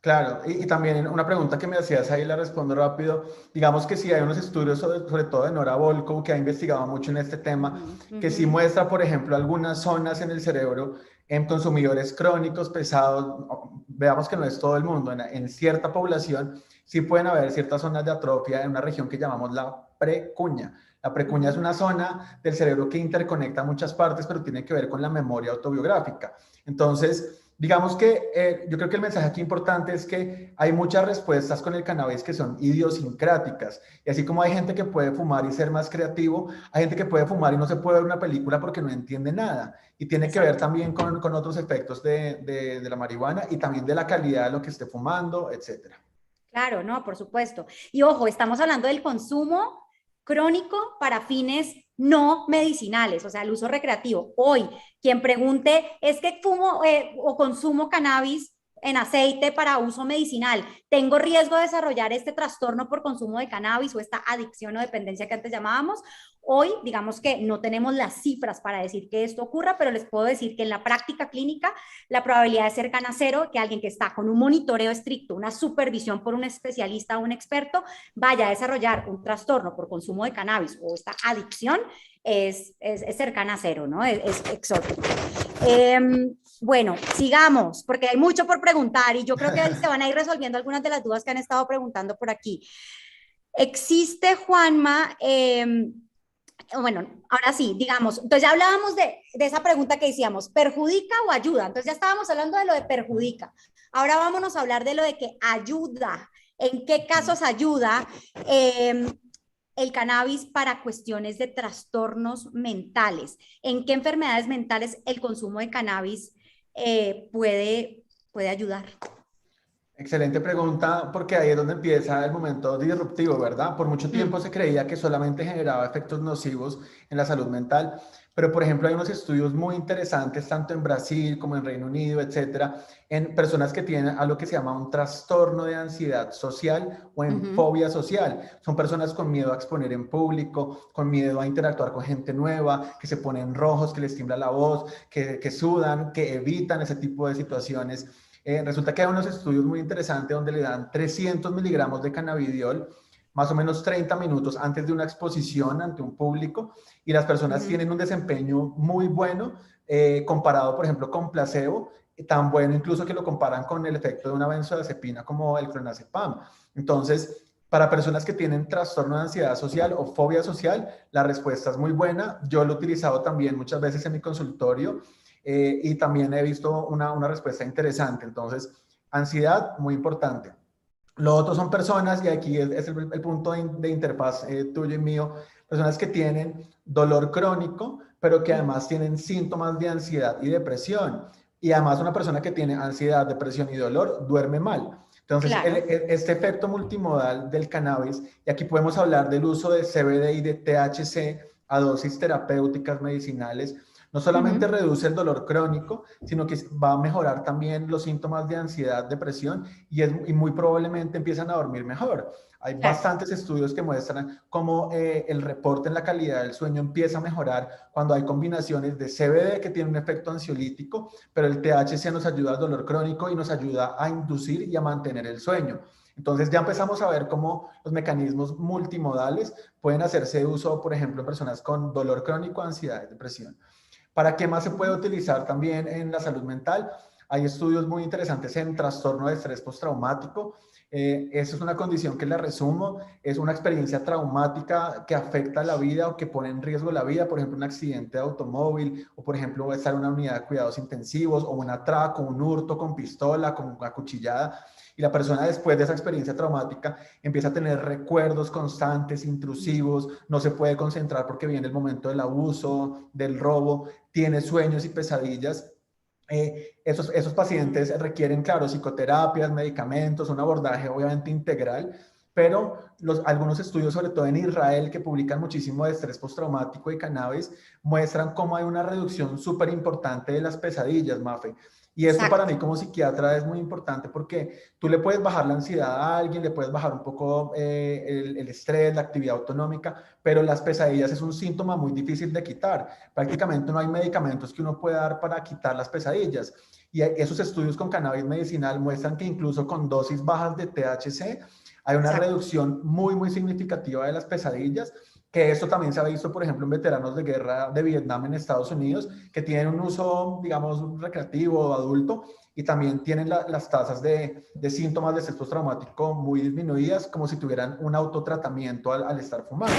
Claro, y también una pregunta que me hacías ahí, la respondo rápido. Digamos que sí hay unos estudios, sobre todo de Nora Volkow, que ha investigado mucho en este Uh tema, -huh, uh que sí -huh. muestra, por ejemplo, algunas zonas en el cerebro en consumidores crónicos pesados. Veamos que no es todo el mundo, en cierta población sí pueden haber ciertas zonas de atrofia en una región que llamamos la precuña. La Uh precuña es -huh. una zona del cerebro que interconecta muchas partes, pero tiene que ver con la memoria autobiográfica. Entonces, digamos que yo creo que el mensaje aquí importante es que hay muchas respuestas con el cannabis que son idiosincráticas. Y así como hay gente que puede fumar y ser más creativo, hay gente que puede fumar y no se puede ver una película porque no entiende nada. Y tiene que ver Exacto. también con otros efectos de la marihuana y también de la calidad de lo que esté fumando, etcétera. Claro, no, por supuesto. Y ojo, estamos hablando del consumo crónico para fines no medicinales, o sea, el uso recreativo. Hoy, quien pregunte, ¿es que fumo o consumo cannabis en aceite para uso medicinal? ¿Tengo riesgo de desarrollar este trastorno por consumo de cannabis o esta adicción o dependencia que antes llamábamos? Hoy, digamos que no tenemos las cifras para decir que esto ocurra, pero les puedo decir que en la práctica clínica la probabilidad es cercana a cero que alguien que está con un monitoreo estricto, una supervisión por un especialista o un experto, vaya a desarrollar un trastorno por consumo de cannabis o esta adicción es cercana a cero, ¿no? Es exótico. Eh, bueno, sigamos, porque hay mucho por preguntar y yo creo que se van a ir resolviendo algunas de las dudas que han estado preguntando por aquí. Existe, Juanma, bueno, ahora sí, digamos, entonces ya hablábamos de esa pregunta que decíamos, ¿perjudica o ayuda? Entonces ya estábamos hablando de lo de perjudica. Ahora vámonos a hablar de lo de que ayuda. ¿En qué casos ayuda? el cannabis para cuestiones de trastornos mentales. ¿En qué enfermedades mentales el consumo de cannabis puede ayudar? Excelente pregunta, porque ahí es donde empieza el momento disruptivo, ¿verdad? Por mucho tiempo Mm, se creía que solamente generaba efectos nocivos en la salud mental, pero por ejemplo hay unos estudios muy interesantes, tanto en Brasil como en Reino Unido, etcétera, en personas que tienen algo que se llama un trastorno de ansiedad social o en ujú. fobia social. Son personas con miedo a exponer en público, con miedo a interactuar con gente nueva, que se ponen rojos, que les tiembla la voz, que sudan, que evitan ese tipo de situaciones. Resulta que hay unos estudios muy interesantes donde le dan 300 miligramos de cannabidiol, más o menos 30 minutos antes de una exposición ante un público, y las personas Ujú. tienen un desempeño muy bueno comparado, por ejemplo, con placebo, tan bueno incluso que lo comparan con el efecto de una benzodiazepina como el clonazepam. Entonces, para personas que tienen trastorno de ansiedad social o fobia social, la respuesta es muy buena. Yo lo he utilizado también muchas veces en mi consultorio y también he visto una respuesta interesante. Entonces, ansiedad, muy importante. Lo otro son personas, y aquí es el punto de interfaz tuyo y mío, personas que tienen dolor crónico, pero que Mm, además tienen síntomas de ansiedad y depresión. Y además una persona que tiene ansiedad, depresión y dolor duerme mal. Entonces, claro. este efecto multimodal del cannabis, y aquí podemos hablar del uso de CBD y de THC a dosis terapéuticas medicinales, no solamente Ujú, reduce el dolor crónico, sino que va a mejorar también los síntomas de ansiedad, depresión y muy probablemente empiezan a dormir mejor. Hay claro. bastantes estudios que muestran cómo el reporte en la calidad del sueño empieza a mejorar cuando hay combinaciones de CBD que tiene un efecto ansiolítico, pero el THC nos ayuda al dolor crónico y nos ayuda a inducir y a mantener el sueño. Entonces ya empezamos a ver cómo los mecanismos multimodales pueden hacerse de uso, por ejemplo, en personas con dolor crónico, ansiedad y depresión. ¿Para qué más se puede Ujú. utilizar también en la salud mental? Hay estudios muy interesantes en trastorno de estrés postraumático. Eso es una condición que la resumo, es una experiencia traumática que afecta la vida o que pone en riesgo la vida, por ejemplo, un accidente de automóvil o, por ejemplo, estar en una unidad de cuidados intensivos o un atraco, un hurto con pistola, con acuchillada. Y la persona después de esa experiencia traumática empieza a tener recuerdos constantes, intrusivos, no se puede concentrar porque viene el momento del abuso, del robo, tiene sueños y pesadillas. Esos Mm, pacientes requieren, claro, psicoterapias, medicamentos, un abordaje obviamente integral, pero algunos estudios, sobre todo en Israel, que publican muchísimo de estrés postraumático y cannabis, muestran cómo hay una reducción súper importante de las pesadillas, Mafe. Y esto para exacto. mí como psiquiatra es muy importante porque tú le puedes bajar la ansiedad a alguien, le puedes bajar un poco el estrés, la actividad autonómica, pero las pesadillas es un síntoma muy difícil de quitar. Prácticamente no hay medicamentos que uno pueda dar para quitar las pesadillas. Y esos estudios con cannabis medicinal muestran que incluso con dosis bajas de THC hay una Exacto. reducción muy significativa de las pesadillas, que esto también se ha visto, por ejemplo, en veteranos de guerra de Vietnam en Estados Unidos, que tienen un uso, digamos, recreativo o adulto, y también tienen las tasas de síntomas de estrés postraumático muy disminuidas, como si tuvieran un autotratamiento al estar fumando.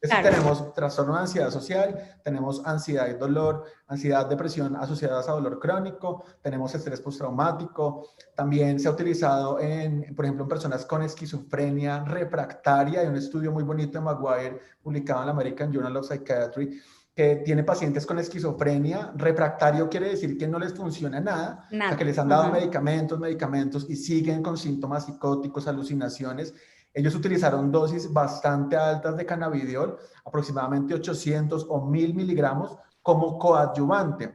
Entonces Claro. tenemos trastorno de ansiedad social, tenemos ansiedad y dolor, ansiedad, depresión asociadas a dolor crónico, tenemos estrés postraumático, también se ha utilizado por ejemplo, en personas con esquizofrenia refractaria. Hay un estudio muy bonito de Maguire publicado en la American Journal of Psychiatry que tiene pacientes con esquizofrenia. Refractario quiere decir que no les funciona nada, o sea, que Nada. les han dado Ujú. medicamentos y siguen con síntomas psicóticos, alucinaciones. Ellos utilizaron dosis bastante altas de cannabidiol, aproximadamente 800 o 1000 miligramos, como coadyuvante.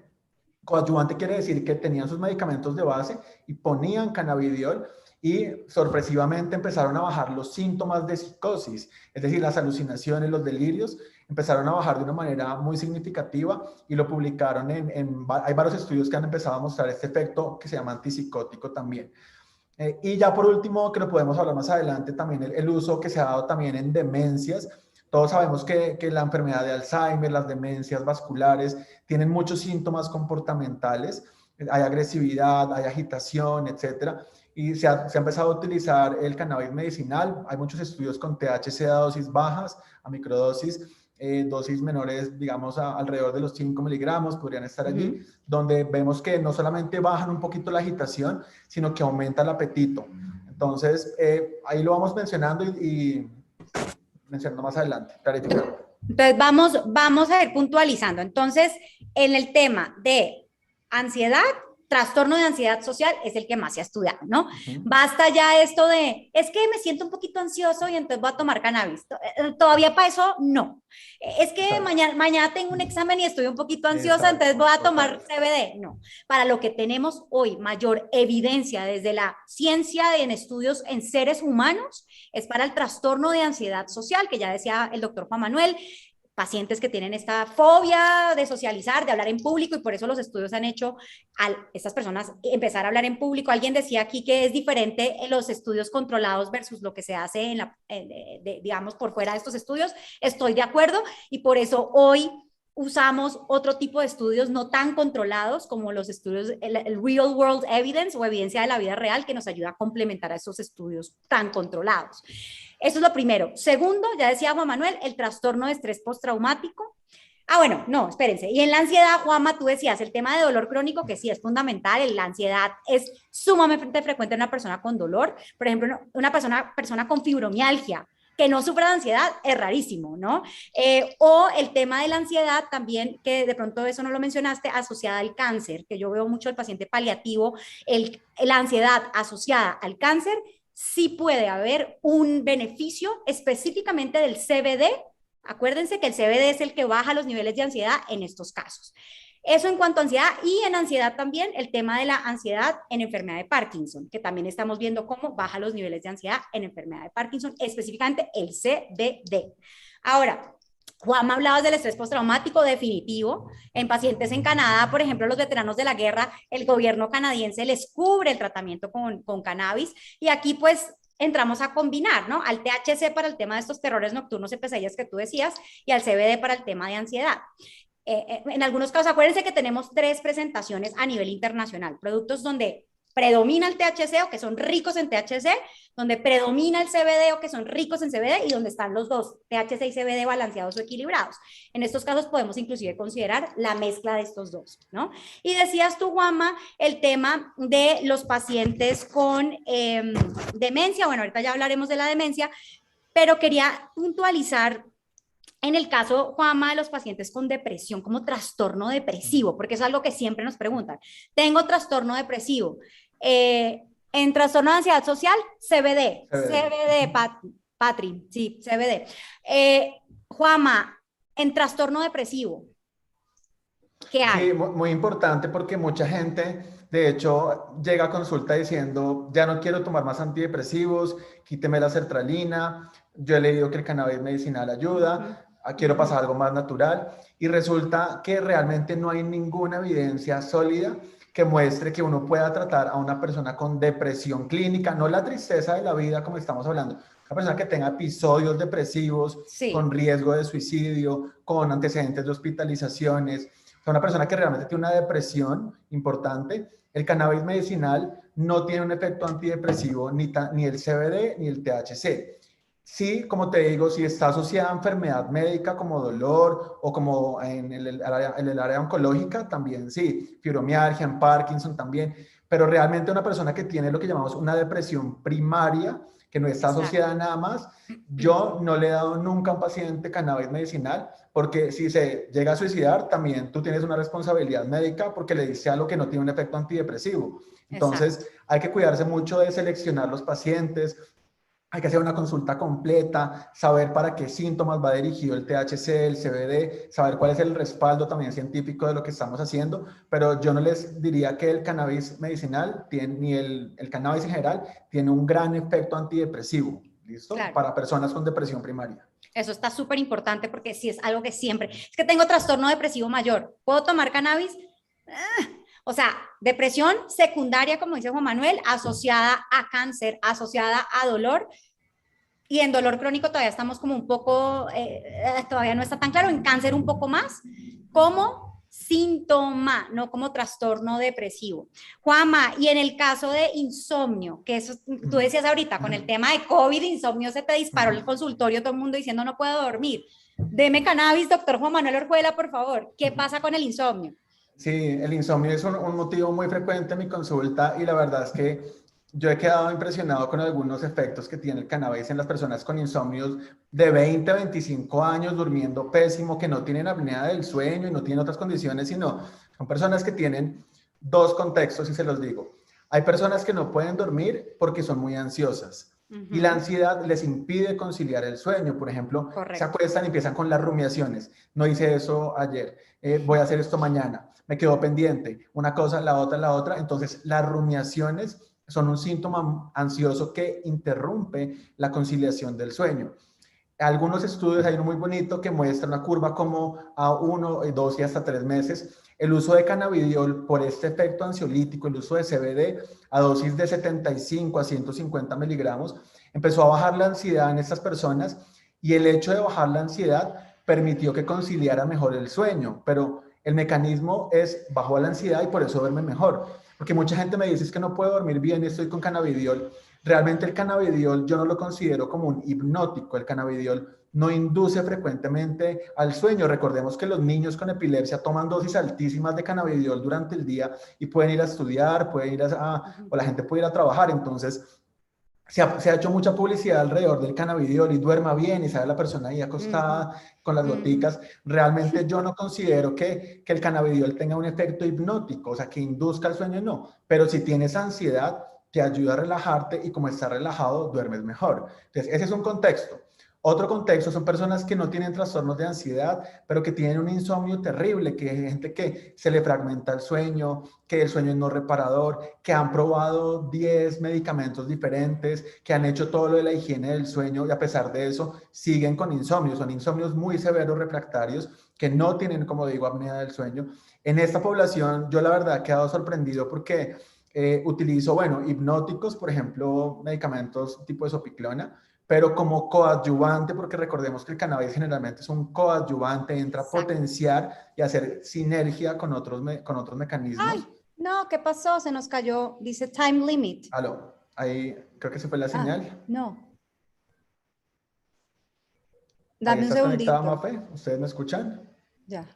Coadyuvante quiere decir que tenían sus medicamentos de base y ponían cannabidiol y sorpresivamente empezaron a bajar los síntomas de psicosis, es decir, las alucinaciones, los delirios, empezaron a bajar de una manera muy significativa y lo publicaron hay varios estudios que han empezado a mostrar este efecto que se llama antipsicótico también. Y ya por último, que lo podemos hablar más adelante, también el uso que se ha dado también en demencias. Todos sabemos que la enfermedad de Alzheimer, las demencias vasculares, tienen muchos síntomas comportamentales. Hay agresividad, hay agitación, etcétera. Y se ha empezado a utilizar el cannabis medicinal. Hay muchos estudios con THC a dosis bajas, a microdosis, dosis menores, digamos, alrededor de los 5 miligramos, podrían estar allí, Ujú. donde vemos que no solamente bajan un poquito la agitación, sino que aumenta el apetito. Entonces, ahí lo vamos mencionando y mencionando más adelante, clarificando. Entonces, vamos a ir puntualizando. Entonces, en el tema de ansiedad, trastorno de ansiedad social es el que más se ha estudiado, ¿no? Basta ya esto de, es que me siento un poquito ansioso y entonces voy a tomar cannabis. Todavía para eso, no. Es que mañana tengo un examen y estoy un poquito ansiosa, entonces voy a tomar CBD. No. Para lo que tenemos hoy mayor evidencia desde la ciencia en estudios en seres humanos es para el trastorno de ansiedad social, que ya decía el doctor Juan Manuel, pacientes que tienen esta fobia de socializar, de hablar en público, y por eso los estudios han hecho a estas personas empezar a hablar en público. Alguien decía aquí que es diferente en los estudios controlados versus lo que se hace digamos, por fuera de estos estudios. Estoy de acuerdo, y por eso hoy usamos otro tipo de estudios no tan controlados como los estudios, el real world evidence o evidencia de la vida real, que nos ayuda a complementar a esos estudios tan controlados. Eso es lo primero. Segundo, ya decía Juan Manuel, el trastorno de estrés postraumático. Bueno, no, espérense. Y en la ansiedad, Juanma, tú decías el tema de dolor crónico, que sí es fundamental. La ansiedad es sumamente frecuente en una persona con dolor. Por ejemplo, una persona con fibromialgia que no sufra de ansiedad es rarísimo, ¿no? O el tema de la ansiedad también, que de pronto eso no lo mencionaste, asociada al cáncer, que yo veo mucho el paciente paliativo, la ansiedad asociada al cáncer, sí puede haber un beneficio específicamente del CBD. Acuérdense que el CBD es el que baja los niveles de ansiedad en estos casos. Eso en cuanto a ansiedad, y en ansiedad también el tema de la ansiedad en enfermedad de Parkinson, que también estamos viendo cómo baja los niveles de ansiedad en enfermedad de Parkinson, específicamente el CBD. Ahora, Juan, hablabas del estrés postraumático definitivo. En pacientes en Canadá, por ejemplo, los veteranos de la guerra, el gobierno canadiense les cubre el tratamiento con cannabis, y aquí pues entramos a combinar, ¿no? Al THC para el tema de estos terrores nocturnos y pesadillas que tú decías, y al CBD para el tema de ansiedad. En algunos casos, acuérdense que tenemos 3 presentaciones a nivel internacional, productos donde predomina el THC o que son ricos en THC, donde predomina el CBD o que son ricos en CBD, y donde están los dos, THC y CBD, balanceados o equilibrados. En estos casos podemos inclusive considerar la mezcla de estos dos, ¿no? Y decías tú, Juanma, el tema de los pacientes con demencia. Bueno, ahorita ya hablaremos de la demencia, pero quería puntualizar en el caso, Juanma, de los pacientes con depresión como trastorno depresivo, porque es algo que siempre nos preguntan. Tengo trastorno depresivo. En trastorno de ansiedad social, CBD, Patri, sí, CBD. Juanma, en trastorno depresivo, ¿qué hay? Sí, muy importante, porque mucha gente, de hecho, llega a consulta diciendo, ya no quiero tomar más antidepresivos, quíteme la sertralina, yo he leído que el cannabis medicinal ayuda, quiero pasar a algo más natural, y resulta que realmente no hay ninguna evidencia sólida que muestre que uno pueda tratar a una persona con depresión clínica, no la tristeza de la vida como estamos hablando, una persona que tenga episodios depresivos, sí, con riesgo de suicidio, con antecedentes de hospitalizaciones, o sea, una persona que realmente tiene una depresión importante. El cannabis medicinal no tiene un efecto antidepresivo, ni el CBD ni el THC. Sí, como te digo, si está asociada a enfermedad médica como dolor o como en el área oncológica, también sí, fibromialgia, en Parkinson también, pero realmente una persona que tiene lo que llamamos una depresión primaria, que no está asociada a nada más, yo no le he dado nunca a un paciente cannabis medicinal, porque si se llega a suicidar, también tú tienes una responsabilidad médica porque le diste algo que no tiene un efecto antidepresivo. Entonces, exacto, hay que cuidarse mucho de seleccionar los pacientes. Hay que hacer una consulta completa, saber para qué síntomas va dirigido el THC, el CBD, saber cuál es el respaldo también científico de lo que estamos haciendo, pero yo no les diría que el cannabis medicinal, ni el cannabis en general, tiene un gran efecto antidepresivo, ¿listo? Claro. Para personas con depresión primaria. Eso está súper importante, porque sí es algo que siempre, es que tengo trastorno depresivo mayor, ¿puedo tomar cannabis? O sea, depresión secundaria, como dice Juan Manuel, asociada a cáncer, asociada a dolor. Y en dolor crónico todavía estamos como un poco, todavía no está tan claro. En cáncer un poco más, como síntoma, no como trastorno depresivo. Juanma, y en el caso de insomnio, que eso tú decías ahorita, con el tema de COVID, insomnio, se te disparó el consultorio, todo el mundo diciendo no puedo dormir. Deme cannabis, doctor Juan Manuel Orjuela, por favor. ¿Qué pasa con el insomnio? Sí, el insomnio es un motivo muy frecuente en mi consulta, y la verdad es que yo he quedado impresionado con algunos efectos que tiene el cannabis en las personas con insomnios de 20 a 25 años, durmiendo pésimo, que no tienen apnea del sueño y no tienen otras condiciones, sino son personas que tienen dos contextos, y se los digo. Hay personas que no pueden dormir porque son muy ansiosas. Y la ansiedad les impide conciliar el sueño. Por ejemplo, se Correcto. acuestan y empiezan con las rumiaciones. No hice eso ayer, voy a hacer esto mañana, me quedó pendiente, una cosa, la otra, la otra. Entonces, las rumiaciones son un síntoma ansioso que interrumpe la conciliación del sueño. Algunos estudios, hay uno muy bonito que muestra una curva como a 1, 2 y hasta 3 meses, el uso de cannabidiol por este efecto ansiolítico, el uso de CBD a dosis de 75 a 150 miligramos, empezó a bajar la ansiedad en estas personas, y el hecho de bajar la ansiedad permitió que conciliara mejor el sueño, pero el mecanismo es bajó la ansiedad y por eso duerme mejor. Porque mucha gente me dice es que no puedo dormir bien, estoy con cannabidiol. Realmente el cannabidiol yo no lo considero como un hipnótico. El cannabidiol no induce frecuentemente al sueño. Recordemos que los niños con epilepsia toman dosis altísimas de cannabidiol durante el día y pueden ir a estudiar, pueden ir o la gente puede ir a trabajar. Entonces, se ha hecho mucha publicidad alrededor del cannabidiol y duerma bien y sale la persona ahí acostada con las goticas. Realmente yo no considero que el cannabidiol tenga un efecto hipnótico, o sea, que induzca el sueño, no. Pero si tienes ansiedad, te ayuda a relajarte y como estás relajado, duermes mejor. Entonces, ese es un contexto. Otro contexto son personas que no tienen trastornos de ansiedad, pero que tienen un insomnio terrible, que hay gente que se le fragmenta el sueño, que el sueño es no reparador, que han probado 10 medicamentos diferentes, que han hecho todo lo de la higiene del sueño y a pesar de eso siguen con insomnio. Son insomnios muy severos, refractarios, que no tienen, como digo, apnea del sueño. En esta población yo la verdad he quedado sorprendido porque utilizo, bueno, hipnóticos, por ejemplo, medicamentos tipo de sopiclona, pero como coadyuvante, porque recordemos que el cannabis generalmente es un coadyuvante, entra a Exacto. potenciar y hacer sinergia con otros Ay, mecanismos. no, ¿qué pasó? Se nos cayó, dice time limit. Aló, ahí creo que se fue la Ah, señal. no, Ahí dame un estás conectada, segundito. Mafe. ¿Ustedes me escuchan? Ya,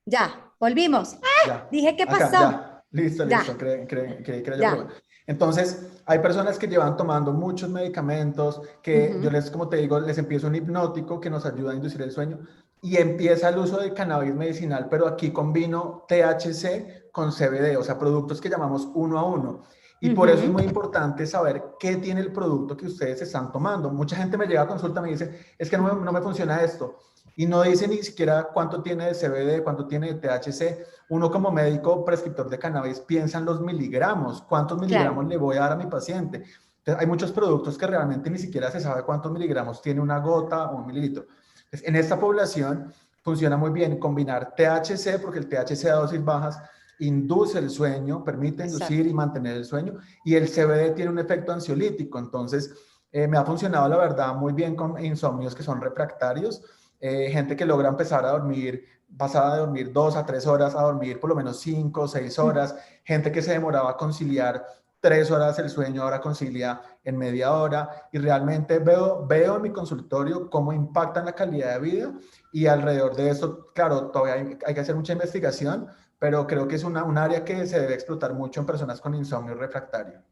ya, volvimos. Ya, Dije, ¿qué acá, pasó? ya. Listo, Ya, listo. Creí que era yo, pero ya. bueno. Entonces, hay personas que llevan tomando muchos medicamentos, que yo Ujú. les, como te digo, les empiezo un hipnótico que nos ayuda a inducir el sueño y empieza el uso de cannabis medicinal, pero aquí combino THC con CBD, o sea, productos que llamamos uno a uno. Y por eso es Ujú. muy importante saber qué tiene el producto que ustedes están tomando. Mucha gente me llega a consulta y me dice, es que no me funciona esto. Y no dice ni siquiera cuánto tiene de CBD, cuánto tiene de THC. Uno como médico prescriptor de cannabis piensa en los miligramos, cuántos miligramos Claro, le voy a dar a mi paciente. Entonces, hay muchos productos que realmente ni siquiera se sabe cuántos miligramos tiene una gota o un mililitro. Entonces, en esta población funciona muy bien combinar THC, porque el THC a dosis bajas induce el sueño, permite inducir exacto. y mantener el sueño, y el CBD tiene un efecto ansiolítico. Entonces, me ha funcionado, la verdad, muy bien con insomnios que son refractarios, gente que logra empezar a dormir, pasaba de dormir 2 a 3 horas a dormir por lo menos 5 o 6 horas, gente que se demoraba a conciliar 3 horas el sueño, ahora concilia en media hora, y realmente veo en mi consultorio cómo impactan la calidad de vida, y alrededor de eso, claro, todavía hay que hacer mucha investigación, pero creo que es un área que se debe explotar mucho en personas con insomnio refractario.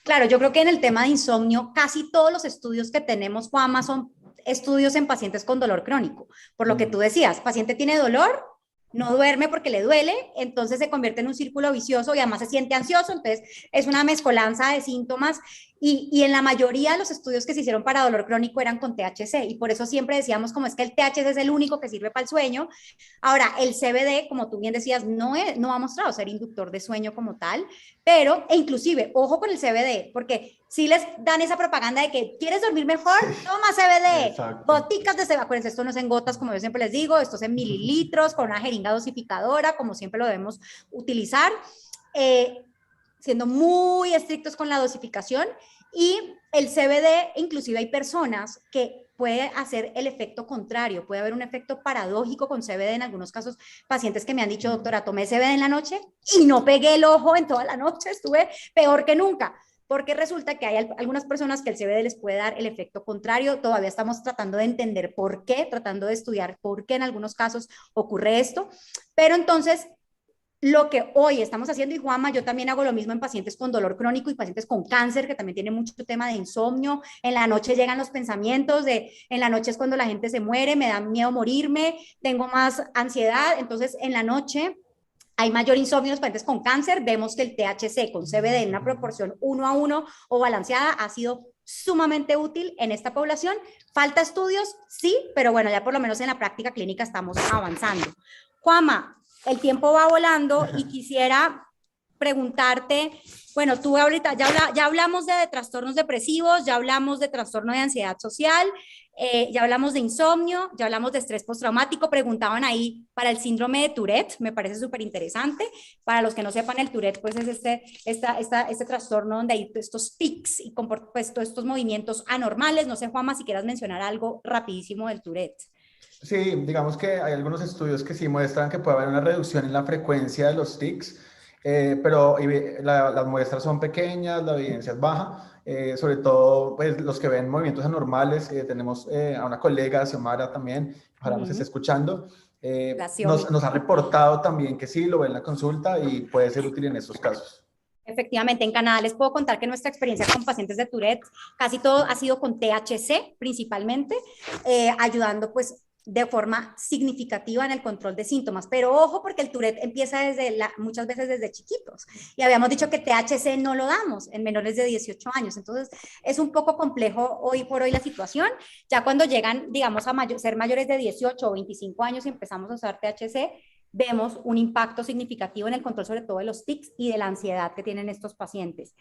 Claro, yo creo que en el tema de insomnio, casi todos los estudios que tenemos, Juanma, son estudios en pacientes con dolor crónico. Por lo que tú decías, paciente tiene dolor, no duerme porque le duele, entonces se convierte en un círculo vicioso y además se siente ansioso, entonces es una mezcolanza de síntomas y en la mayoría de los estudios que se hicieron para dolor crónico eran con THC y por eso siempre decíamos como es que el THC es el único que sirve para el sueño. Ahora, el CBD, como tú bien decías, no ha mostrado ser inductor de sueño como tal, pero, e inclusive, ojo con el CBD, porque si les dan esa propaganda de que quieres dormir mejor, Sí, toma CBD, exacto. goticas de CBD, acuérdense, esto no es en gotas, como yo siempre les digo, esto es en mililitros, con una jeringa dosificadora, como siempre lo debemos utilizar, eh, siendo muy estrictos con la dosificación, y el CBD, inclusive hay personas que puede hacer el efecto contrario, puede haber un efecto paradójico con CBD en algunos casos, pacientes que me han dicho, doctora, tomé CBD en la noche y no pegué el ojo en toda la noche, estuve peor que nunca, porque resulta que hay algunas personas que el CBD les puede dar el efecto contrario, todavía estamos tratando de entender por qué, tratando de estudiar por qué en algunos casos ocurre esto, pero entonces lo que hoy estamos haciendo, y Juanma, yo también hago lo mismo en pacientes con dolor crónico y pacientes con cáncer, que también tienen mucho tema de insomnio. En la noche llegan los pensamientos de, en la noche es cuando la gente se muere, me da miedo morirme, tengo más ansiedad. Entonces, en la noche hay mayor insomnio en los pacientes con cáncer. Vemos que el THC con CBD en una proporción 1 a 1 o balanceada ha sido sumamente útil en esta población. ¿Falta estudios? Sí, pero bueno, ya por lo menos en la práctica clínica estamos avanzando. Juanma, el tiempo va volando y quisiera preguntarte, bueno, tú ahorita ya hablamos de trastornos depresivos, ya hablamos de trastorno de ansiedad social, ya hablamos de insomnio, ya hablamos de estrés postraumático. Preguntaban ahí para el síndrome de Tourette, me parece súper interesante. Para los que no sepan, el Tourette pues es este trastorno donde hay estos tics y pues, todos estos movimientos anormales. No sé, Juanma, si quieras mencionar algo rapidísimo del Tourette. Sí, digamos que hay algunos estudios que sí muestran que puede haber una reducción en la frecuencia de los tics, pero las muestras son pequeñas, la evidencia es baja, sobre todo pues, los que ven movimientos anormales. Tenemos a una colega, Xiomara también, ojalá nos esté escuchando, nos ha reportado también que sí, lo ve en la consulta y puede ser útil en estos casos. Efectivamente, en Canadá les puedo contar que nuestra experiencia con pacientes de Tourette, casi todo ha sido con THC principalmente, ayudando pues de forma significativa en el control de síntomas. Pero ojo, porque el Tourette empieza muchas veces desde chiquitos. Y habíamos dicho que THC no lo damos en menores de 18 años. Entonces, es un poco complejo hoy por hoy la situación. Ya cuando llegan, digamos, a ser mayores de 18 o 25 años y empezamos a usar THC, vemos un impacto significativo en el control, sobre todo de los tics y de la ansiedad que tienen estos pacientes.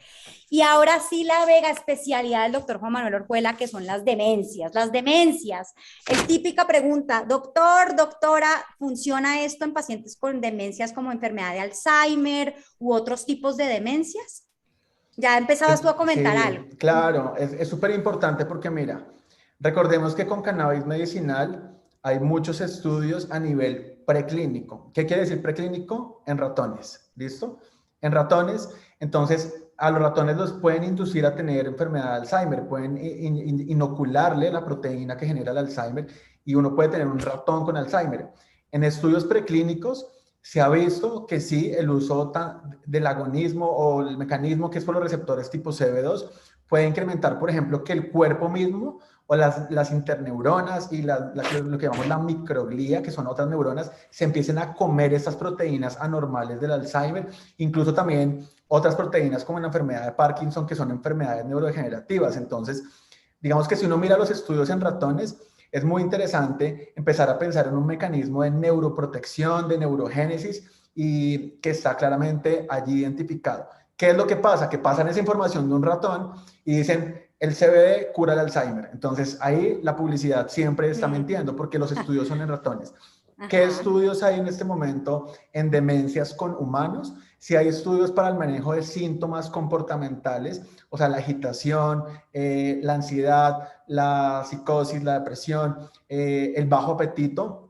Y ahora sí, la vega especialidad del doctor Juan Manuel Orjuela, que son las demencias. Las demencias, el típica pregunta, doctor, doctora, ¿funciona esto en pacientes con demencias como enfermedad de Alzheimer u otros tipos de demencias? Ya empezabas tú a comentar Sí, algo. claro, es súper importante porque mira, recordemos que con cannabis medicinal hay muchos estudios a nivel preclínico. ¿Qué quiere decir preclínico? En ratones, ¿listo? En ratones, entonces a los ratones los pueden inducir a tener enfermedad de Alzheimer, pueden inocularle la proteína que genera el Alzheimer y uno puede tener un ratón con Alzheimer. En estudios preclínicos se ha visto que sí, el uso del agonismo o el mecanismo que es por los receptores tipo CB2 puede incrementar, por ejemplo, que el cuerpo mismo o las interneuronas y lo que llamamos la microglía, que son otras neuronas, se empiecen a comer estas proteínas anormales del Alzheimer, incluso también otras proteínas como en la enfermedad de Parkinson, que son enfermedades neurodegenerativas. Entonces, digamos que si uno mira los estudios en ratones, es muy interesante empezar a pensar en un mecanismo de neuroprotección, de neurogénesis, y que está claramente allí identificado. ¿Qué es lo que pasa? Que pasan esa información de un ratón y dicen, el CBD cura el Alzheimer. Entonces ahí la publicidad siempre está mintiendo porque los estudios son en ratones. ¿Qué estudios hay en este momento en demencias con humanos? Si hay estudios para el manejo de síntomas comportamentales, o sea, la agitación, la ansiedad, la psicosis, la depresión, el bajo apetito,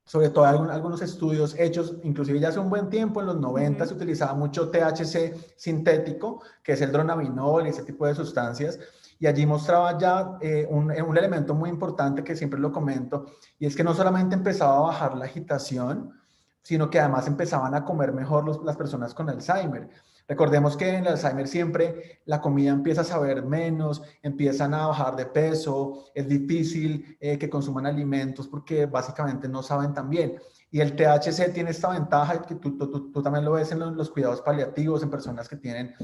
sobre todo algunos estudios hechos, inclusive ya hace un buen tiempo, en los 90 se utilizaba mucho THC sintético, que es el dronabinol y ese tipo de sustancias, y allí mostraba ya un elemento muy importante que siempre lo comento, y es que no solamente empezaba a bajar la agitación, sino que además empezaban a comer mejor las personas con Alzheimer. Recordemos que en el Alzheimer siempre la comida empieza a saber menos, empiezan a bajar de peso, es difícil que consuman alimentos porque básicamente no saben tan bien. Y el THC tiene esta ventaja que tú también lo ves en los cuidados paliativos, en personas que tienen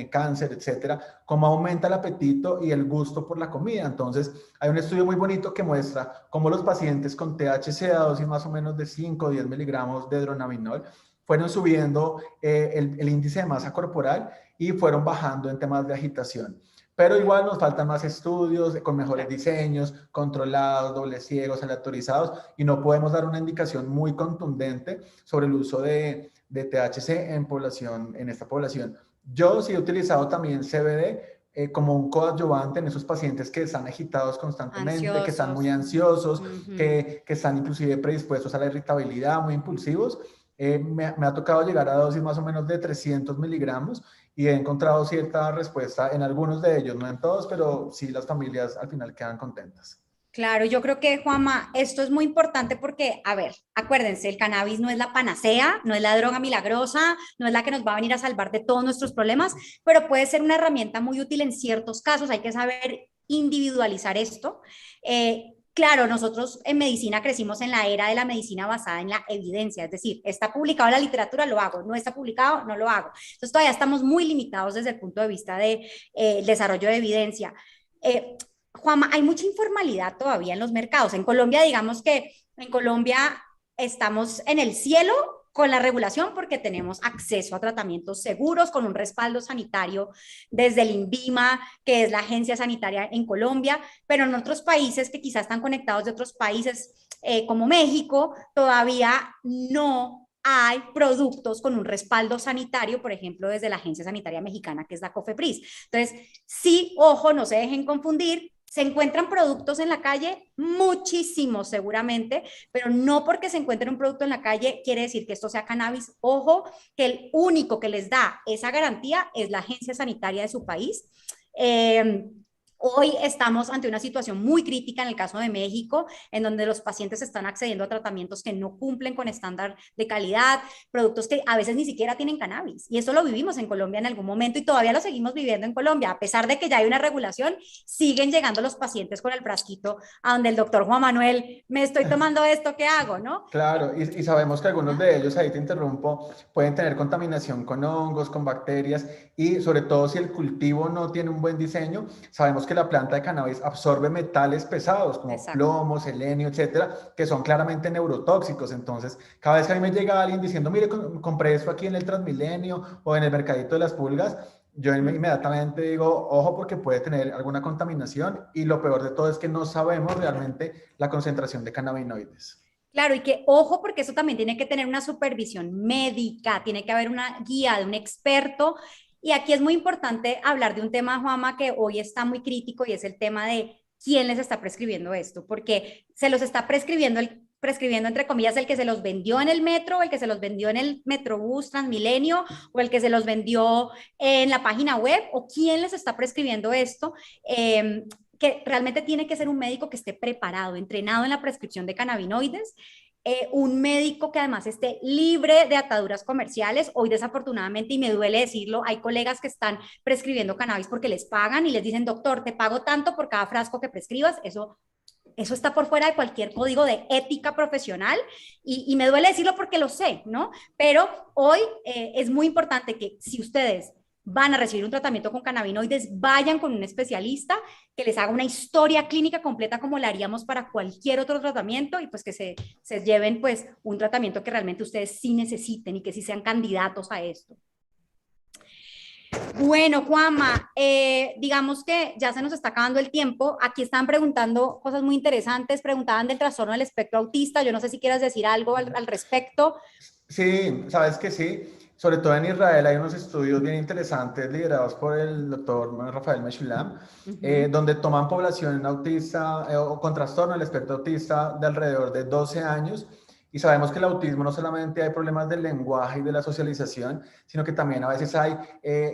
cáncer, etcétera, cómo aumenta el apetito y el gusto por la comida. Entonces, hay un estudio muy bonito que muestra cómo los pacientes con THC a dosis más o menos de 5 o 10 miligramos de dronabinol fueron subiendo el índice de masa corporal y fueron bajando en temas de agitación. Pero igual nos faltan más estudios con mejores diseños, controlados, dobles ciegos, aleatorizados, y no podemos dar una indicación muy contundente sobre el uso de THC en esta población. Yo sí he utilizado también CBD como un coadyuvante en esos pacientes que están agitados constantemente, que están muy ansiosos, que están inclusive predispuestos a la irritabilidad, muy impulsivos. Me ha tocado llegar a dosis más o menos de 300 miligramos y he encontrado cierta respuesta en algunos de ellos, no en todos, pero sí las familias al final quedan contentas. Claro, yo creo que, Juanma, esto es muy importante porque, a ver, acuérdense, el cannabis no es la panacea, no es la droga milagrosa, no es la que nos va a venir a salvar de todos nuestros problemas, pero puede ser una herramienta muy útil en ciertos casos. Hay que saber individualizar esto. Claro, nosotros en medicina crecimos en la era de la medicina basada en la evidencia, es decir, está publicado en la literatura, lo hago, no está publicado, no lo hago. Entonces todavía estamos muy limitados desde el punto de vista de, desarrollo de evidencia. Eh, Juanma, hay mucha informalidad todavía en los mercados. En Colombia, digamos que en Colombia estamos en el cielo con la regulación porque tenemos acceso a tratamientos seguros con un respaldo sanitario desde el INVIMA, que es la agencia sanitaria en Colombia, pero en otros países que quizás están conectados de otros países como México, todavía no hay productos con un respaldo sanitario, por ejemplo, desde la Agencia Sanitaria Mexicana, que es la COFEPRIS. Entonces, sí, ojo, no se dejen confundir, se encuentran productos en la calle, muchísimos seguramente, pero no porque se encuentre un producto en la calle quiere decir que esto sea cannabis. Ojo, que el único que les da esa garantía es la agencia sanitaria de su país. Eh, Hoy estamos ante una situación muy crítica en el caso de México, en donde los pacientes están accediendo a tratamientos que no cumplen con estándar de calidad, productos que a veces ni siquiera tienen cannabis. Y eso lo vivimos en Colombia en algún momento y todavía lo seguimos viviendo en Colombia. A pesar de que ya hay una regulación, siguen llegando los pacientes con el frasquito a donde el doctor Juan Manuel, me estoy tomando esto, ¿qué hago? ¿No? Claro, y sabemos que algunos de ellos, ahí te interrumpo, pueden tener contaminación con hongos, con bacterias y sobre todo si el cultivo no tiene un buen diseño, sabemos que la planta de cannabis absorbe metales pesados como Exacto. plomo, selenio, etcétera, que son claramente neurotóxicos. Entonces, cada vez que a mí me llega alguien diciendo, mire, compré esto aquí en el Transmilenio o en el mercadito de las pulgas, yo inmediatamente digo, ojo, porque puede tener alguna contaminación y lo peor de todo es que no sabemos realmente la concentración de cannabinoides. Claro, y que ojo, porque eso también tiene que tener una supervisión médica, tiene que haber una guía de un experto. Y aquí es muy importante hablar de un tema, Juama, que hoy está muy crítico y es el tema de quién les está prescribiendo esto, porque se los está prescribiendo entre comillas el que se los vendió en el metro, o el que se los vendió en el Metrobús Transmilenio, o el que se los vendió en la página web, o quién les está prescribiendo esto. Que realmente tiene que ser un médico que esté preparado, entrenado en la prescripción de cannabinoides, un médico que además esté libre de ataduras comerciales. Hoy desafortunadamente, y me duele decirlo, hay colegas que están prescribiendo cannabis porque les pagan y les dicen, doctor, te pago tanto por cada frasco que prescribas. Eso está por fuera de cualquier código de ética profesional y me duele decirlo porque lo sé, ¿no? Pero hoy es muy importante que si ustedes van a recibir un tratamiento con cannabinoides, vayan con un especialista que les haga una historia clínica completa como la haríamos para cualquier otro tratamiento y pues que se lleven pues un tratamiento que realmente ustedes sí necesiten y que sí sean candidatos a esto. Bueno, Juanma, digamos que ya se nos está acabando el tiempo. Aquí están preguntando cosas muy interesantes, preguntaban del trastorno del espectro autista. Yo no sé si quieras decir algo al respecto. Sí, sabes que sí. Sobre todo en Israel hay unos estudios bien interesantes liderados por el doctor Rafael Meshulam, Uh -huh. donde toman población autista o con trastorno del espectro autista de alrededor de 12 años. Y sabemos que el autismo no solamente hay problemas del lenguaje y de la socialización, sino que también a veces hay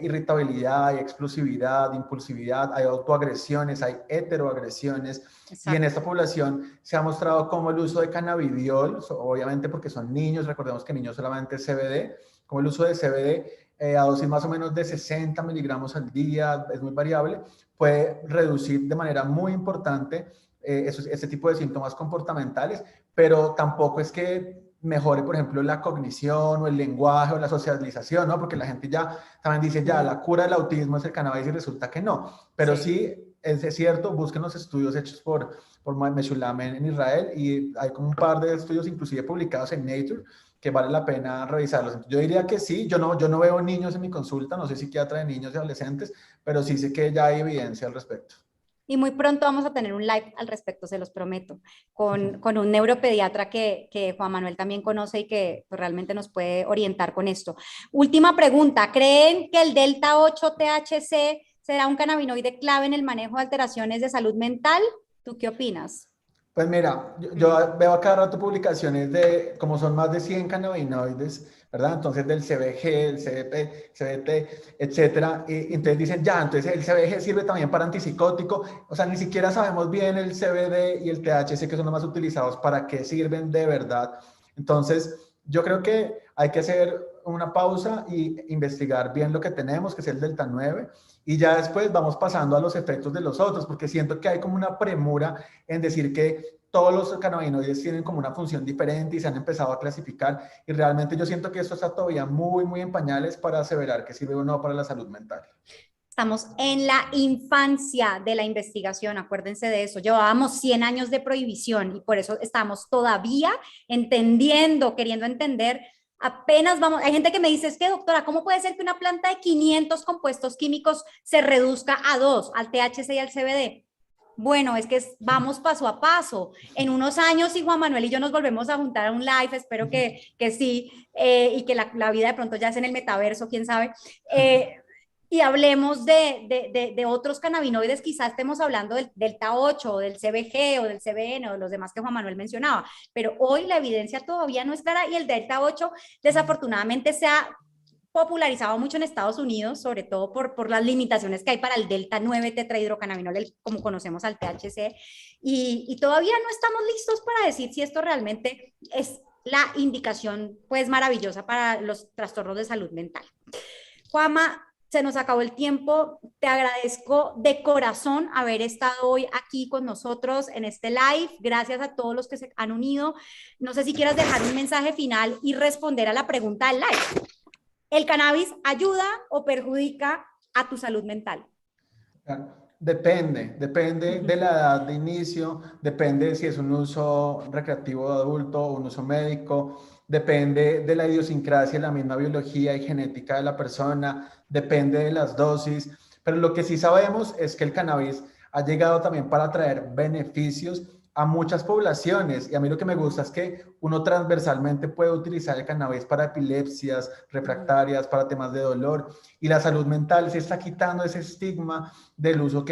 irritabilidad, hay explosividad, impulsividad, hay autoagresiones, hay heteroagresiones. Y en Exacto. esta población se ha mostrado cómo el uso de cannabidiol, obviamente porque son niños, recordemos que niños solamente es CBD, como el uso de CBD a dosis más o menos de 60 miligramos al día, es muy variable, puede reducir de manera muy importante este tipo de síntomas comportamentales, pero tampoco es que mejore, por ejemplo, la cognición o el lenguaje o la socialización, ¿no? Porque la gente ya también dice, ya, la cura del autismo es el cannabis y resulta que no. Pero Sí. sí, es cierto, busquen los estudios hechos por Meshulam en Israel y hay como un par de estudios inclusive publicados en Nature que vale la pena revisarlos. Yo diría que sí, yo no veo niños en mi consulta, no soy psiquiatra de niños y adolescentes, pero sí sé que ya hay evidencia al respecto. Y muy pronto vamos a tener un live al respecto, se los prometo, con un neuropediatra que Juan Manuel también conoce y que pues, realmente nos puede orientar con esto. Última pregunta, ¿creen que el delta 8 THC será un cannabinoide clave en el manejo de alteraciones de salud mental? ¿Tú qué opinas? Pues mira, yo veo a cada rato publicaciones de, como son más de 100 cannabinoides, ¿verdad? Entonces del CBG, el CBP, CBT, etcétera. Y entonces dicen, ya, entonces el CBG sirve también para antipsicótico. O sea, ni siquiera sabemos bien el CBD y el THC, que son los más utilizados, para qué sirven de verdad. Entonces, yo creo que hay que hacer una pausa y investigar bien lo que tenemos, que es el Delta 9, y ya después vamos pasando a los efectos de los otros, porque siento que hay como una premura en decir que todos los cannabinoides tienen como una función diferente y se han empezado a clasificar, y realmente yo siento que esto está todavía muy, muy en pañales para aseverar que sirve o no para la salud mental. Estamos en la infancia de la investigación, acuérdense de eso. Llevábamos 100 años de prohibición y por eso estamos todavía entendiendo, queriendo entender. Apenas vamos, hay gente que me dice, es que doctora, ¿cómo puede ser que una planta de 500 compuestos químicos se reduzca a 2, al THC y al CBD? Bueno, es que vamos paso a paso. En unos años, si Juan Manuel y yo nos volvemos a juntar a un live, espero que sí, y que la vida de pronto ya es en el metaverso, quién sabe, y hablemos de otros cannabinoides, quizás estemos hablando del Delta 8 o del CBG o del CBN o de los demás que Juan Manuel mencionaba, pero hoy la evidencia todavía no es clara y el Delta 8 desafortunadamente se ha popularizado mucho en Estados Unidos, sobre todo por las limitaciones que hay para el Delta 9 tetrahidrocannabinol, como conocemos al THC, y todavía no estamos listos para decir si esto realmente es la indicación pues maravillosa para los trastornos de salud mental. Juanma, se nos acabó el tiempo. Te agradezco de corazón haber estado hoy aquí con nosotros en este live. Gracias a todos los que se han unido. No sé si quieras dejar un mensaje final y responder a la pregunta del live. ¿El cannabis ayuda o perjudica a tu salud mental? Depende de la edad de inicio, depende si es un uso recreativo de adulto o un uso médico, depende de la idiosincrasia, la misma biología y genética de la persona, depende de las dosis, pero lo que sí sabemos es que el cannabis ha llegado también para traer beneficios a muchas poblaciones, y a mí lo que me gusta es que uno transversalmente puede utilizar el cannabis para epilepsias refractarias, para temas de dolor, y la salud mental se está quitando ese estigma del uso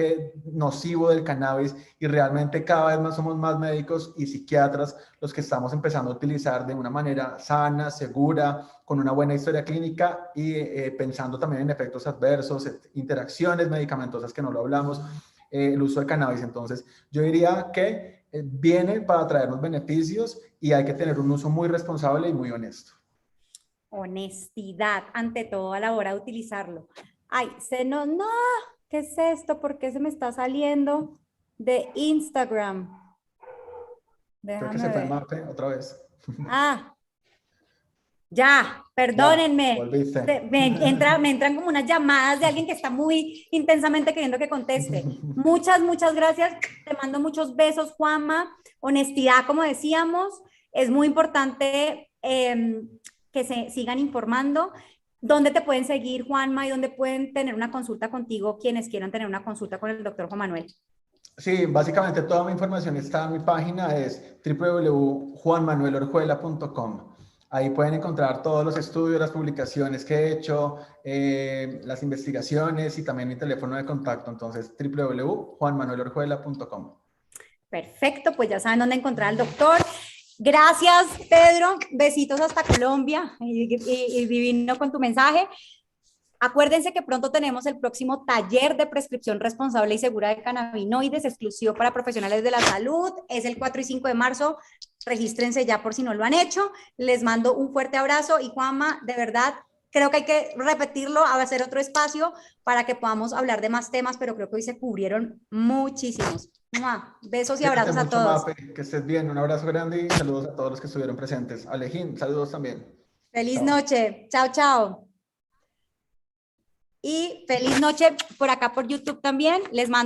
nocivo del cannabis, y realmente cada vez más somos más médicos y psiquiatras los que estamos empezando a utilizar de una manera sana, segura, con una buena historia clínica y pensando también en efectos adversos, interacciones medicamentosas que no lo hablamos, el uso de cannabis. Entonces, yo diría que viene para traernos beneficios y hay que tener un uso muy responsable y muy honesto. Honestidad, ante todo, a la hora de utilizarlo. Ay, no, ¿qué es esto? ¿Por qué se me está saliendo de Instagram? Creo que Déjame se fue ver. Mafe otra vez. Ah, ya, Ya, perdónenme. volviste. Me entran como unas llamadas de alguien que está muy intensamente queriendo que conteste. Muchas gracias. Te mando muchos besos, Juanma. Honestidad, como decíamos, es muy importante que se sigan informando. ¿Dónde te pueden seguir, Juanma, y dónde pueden tener una consulta contigo quienes quieran tener una consulta con el doctor Juan Manuel? Sí, básicamente toda mi información está en mi página, es www.juanmanuelorjuela.com. Ahí pueden encontrar todos los estudios, las publicaciones que he hecho, las investigaciones y también mi teléfono de contacto. Entonces, www.juanmanuelorjuela.com. Perfecto, pues ya saben dónde encontrar al doctor. Gracias, Pedro. Besitos hasta Colombia y divino con tu mensaje. Acuérdense que pronto tenemos el próximo taller de prescripción responsable y segura de cannabinoides exclusivo para profesionales de la salud. Es el 4 y 5 de marzo. Regístrense ya por si no lo han hecho. Les mando un fuerte abrazo y Juanma, de verdad, creo que hay que repetirlo, hacer otro espacio para que podamos hablar de más temas, pero creo que hoy se cubrieron muchísimos. ¡Mua! Besos y Cuídate abrazos a mucho, todos. Mafe, que estés bien. Un abrazo grande y saludos a todos los que estuvieron presentes. Alejín, saludos también. Feliz Chao. noche. Chao, chao. Y feliz noche por acá por YouTube también. Les mando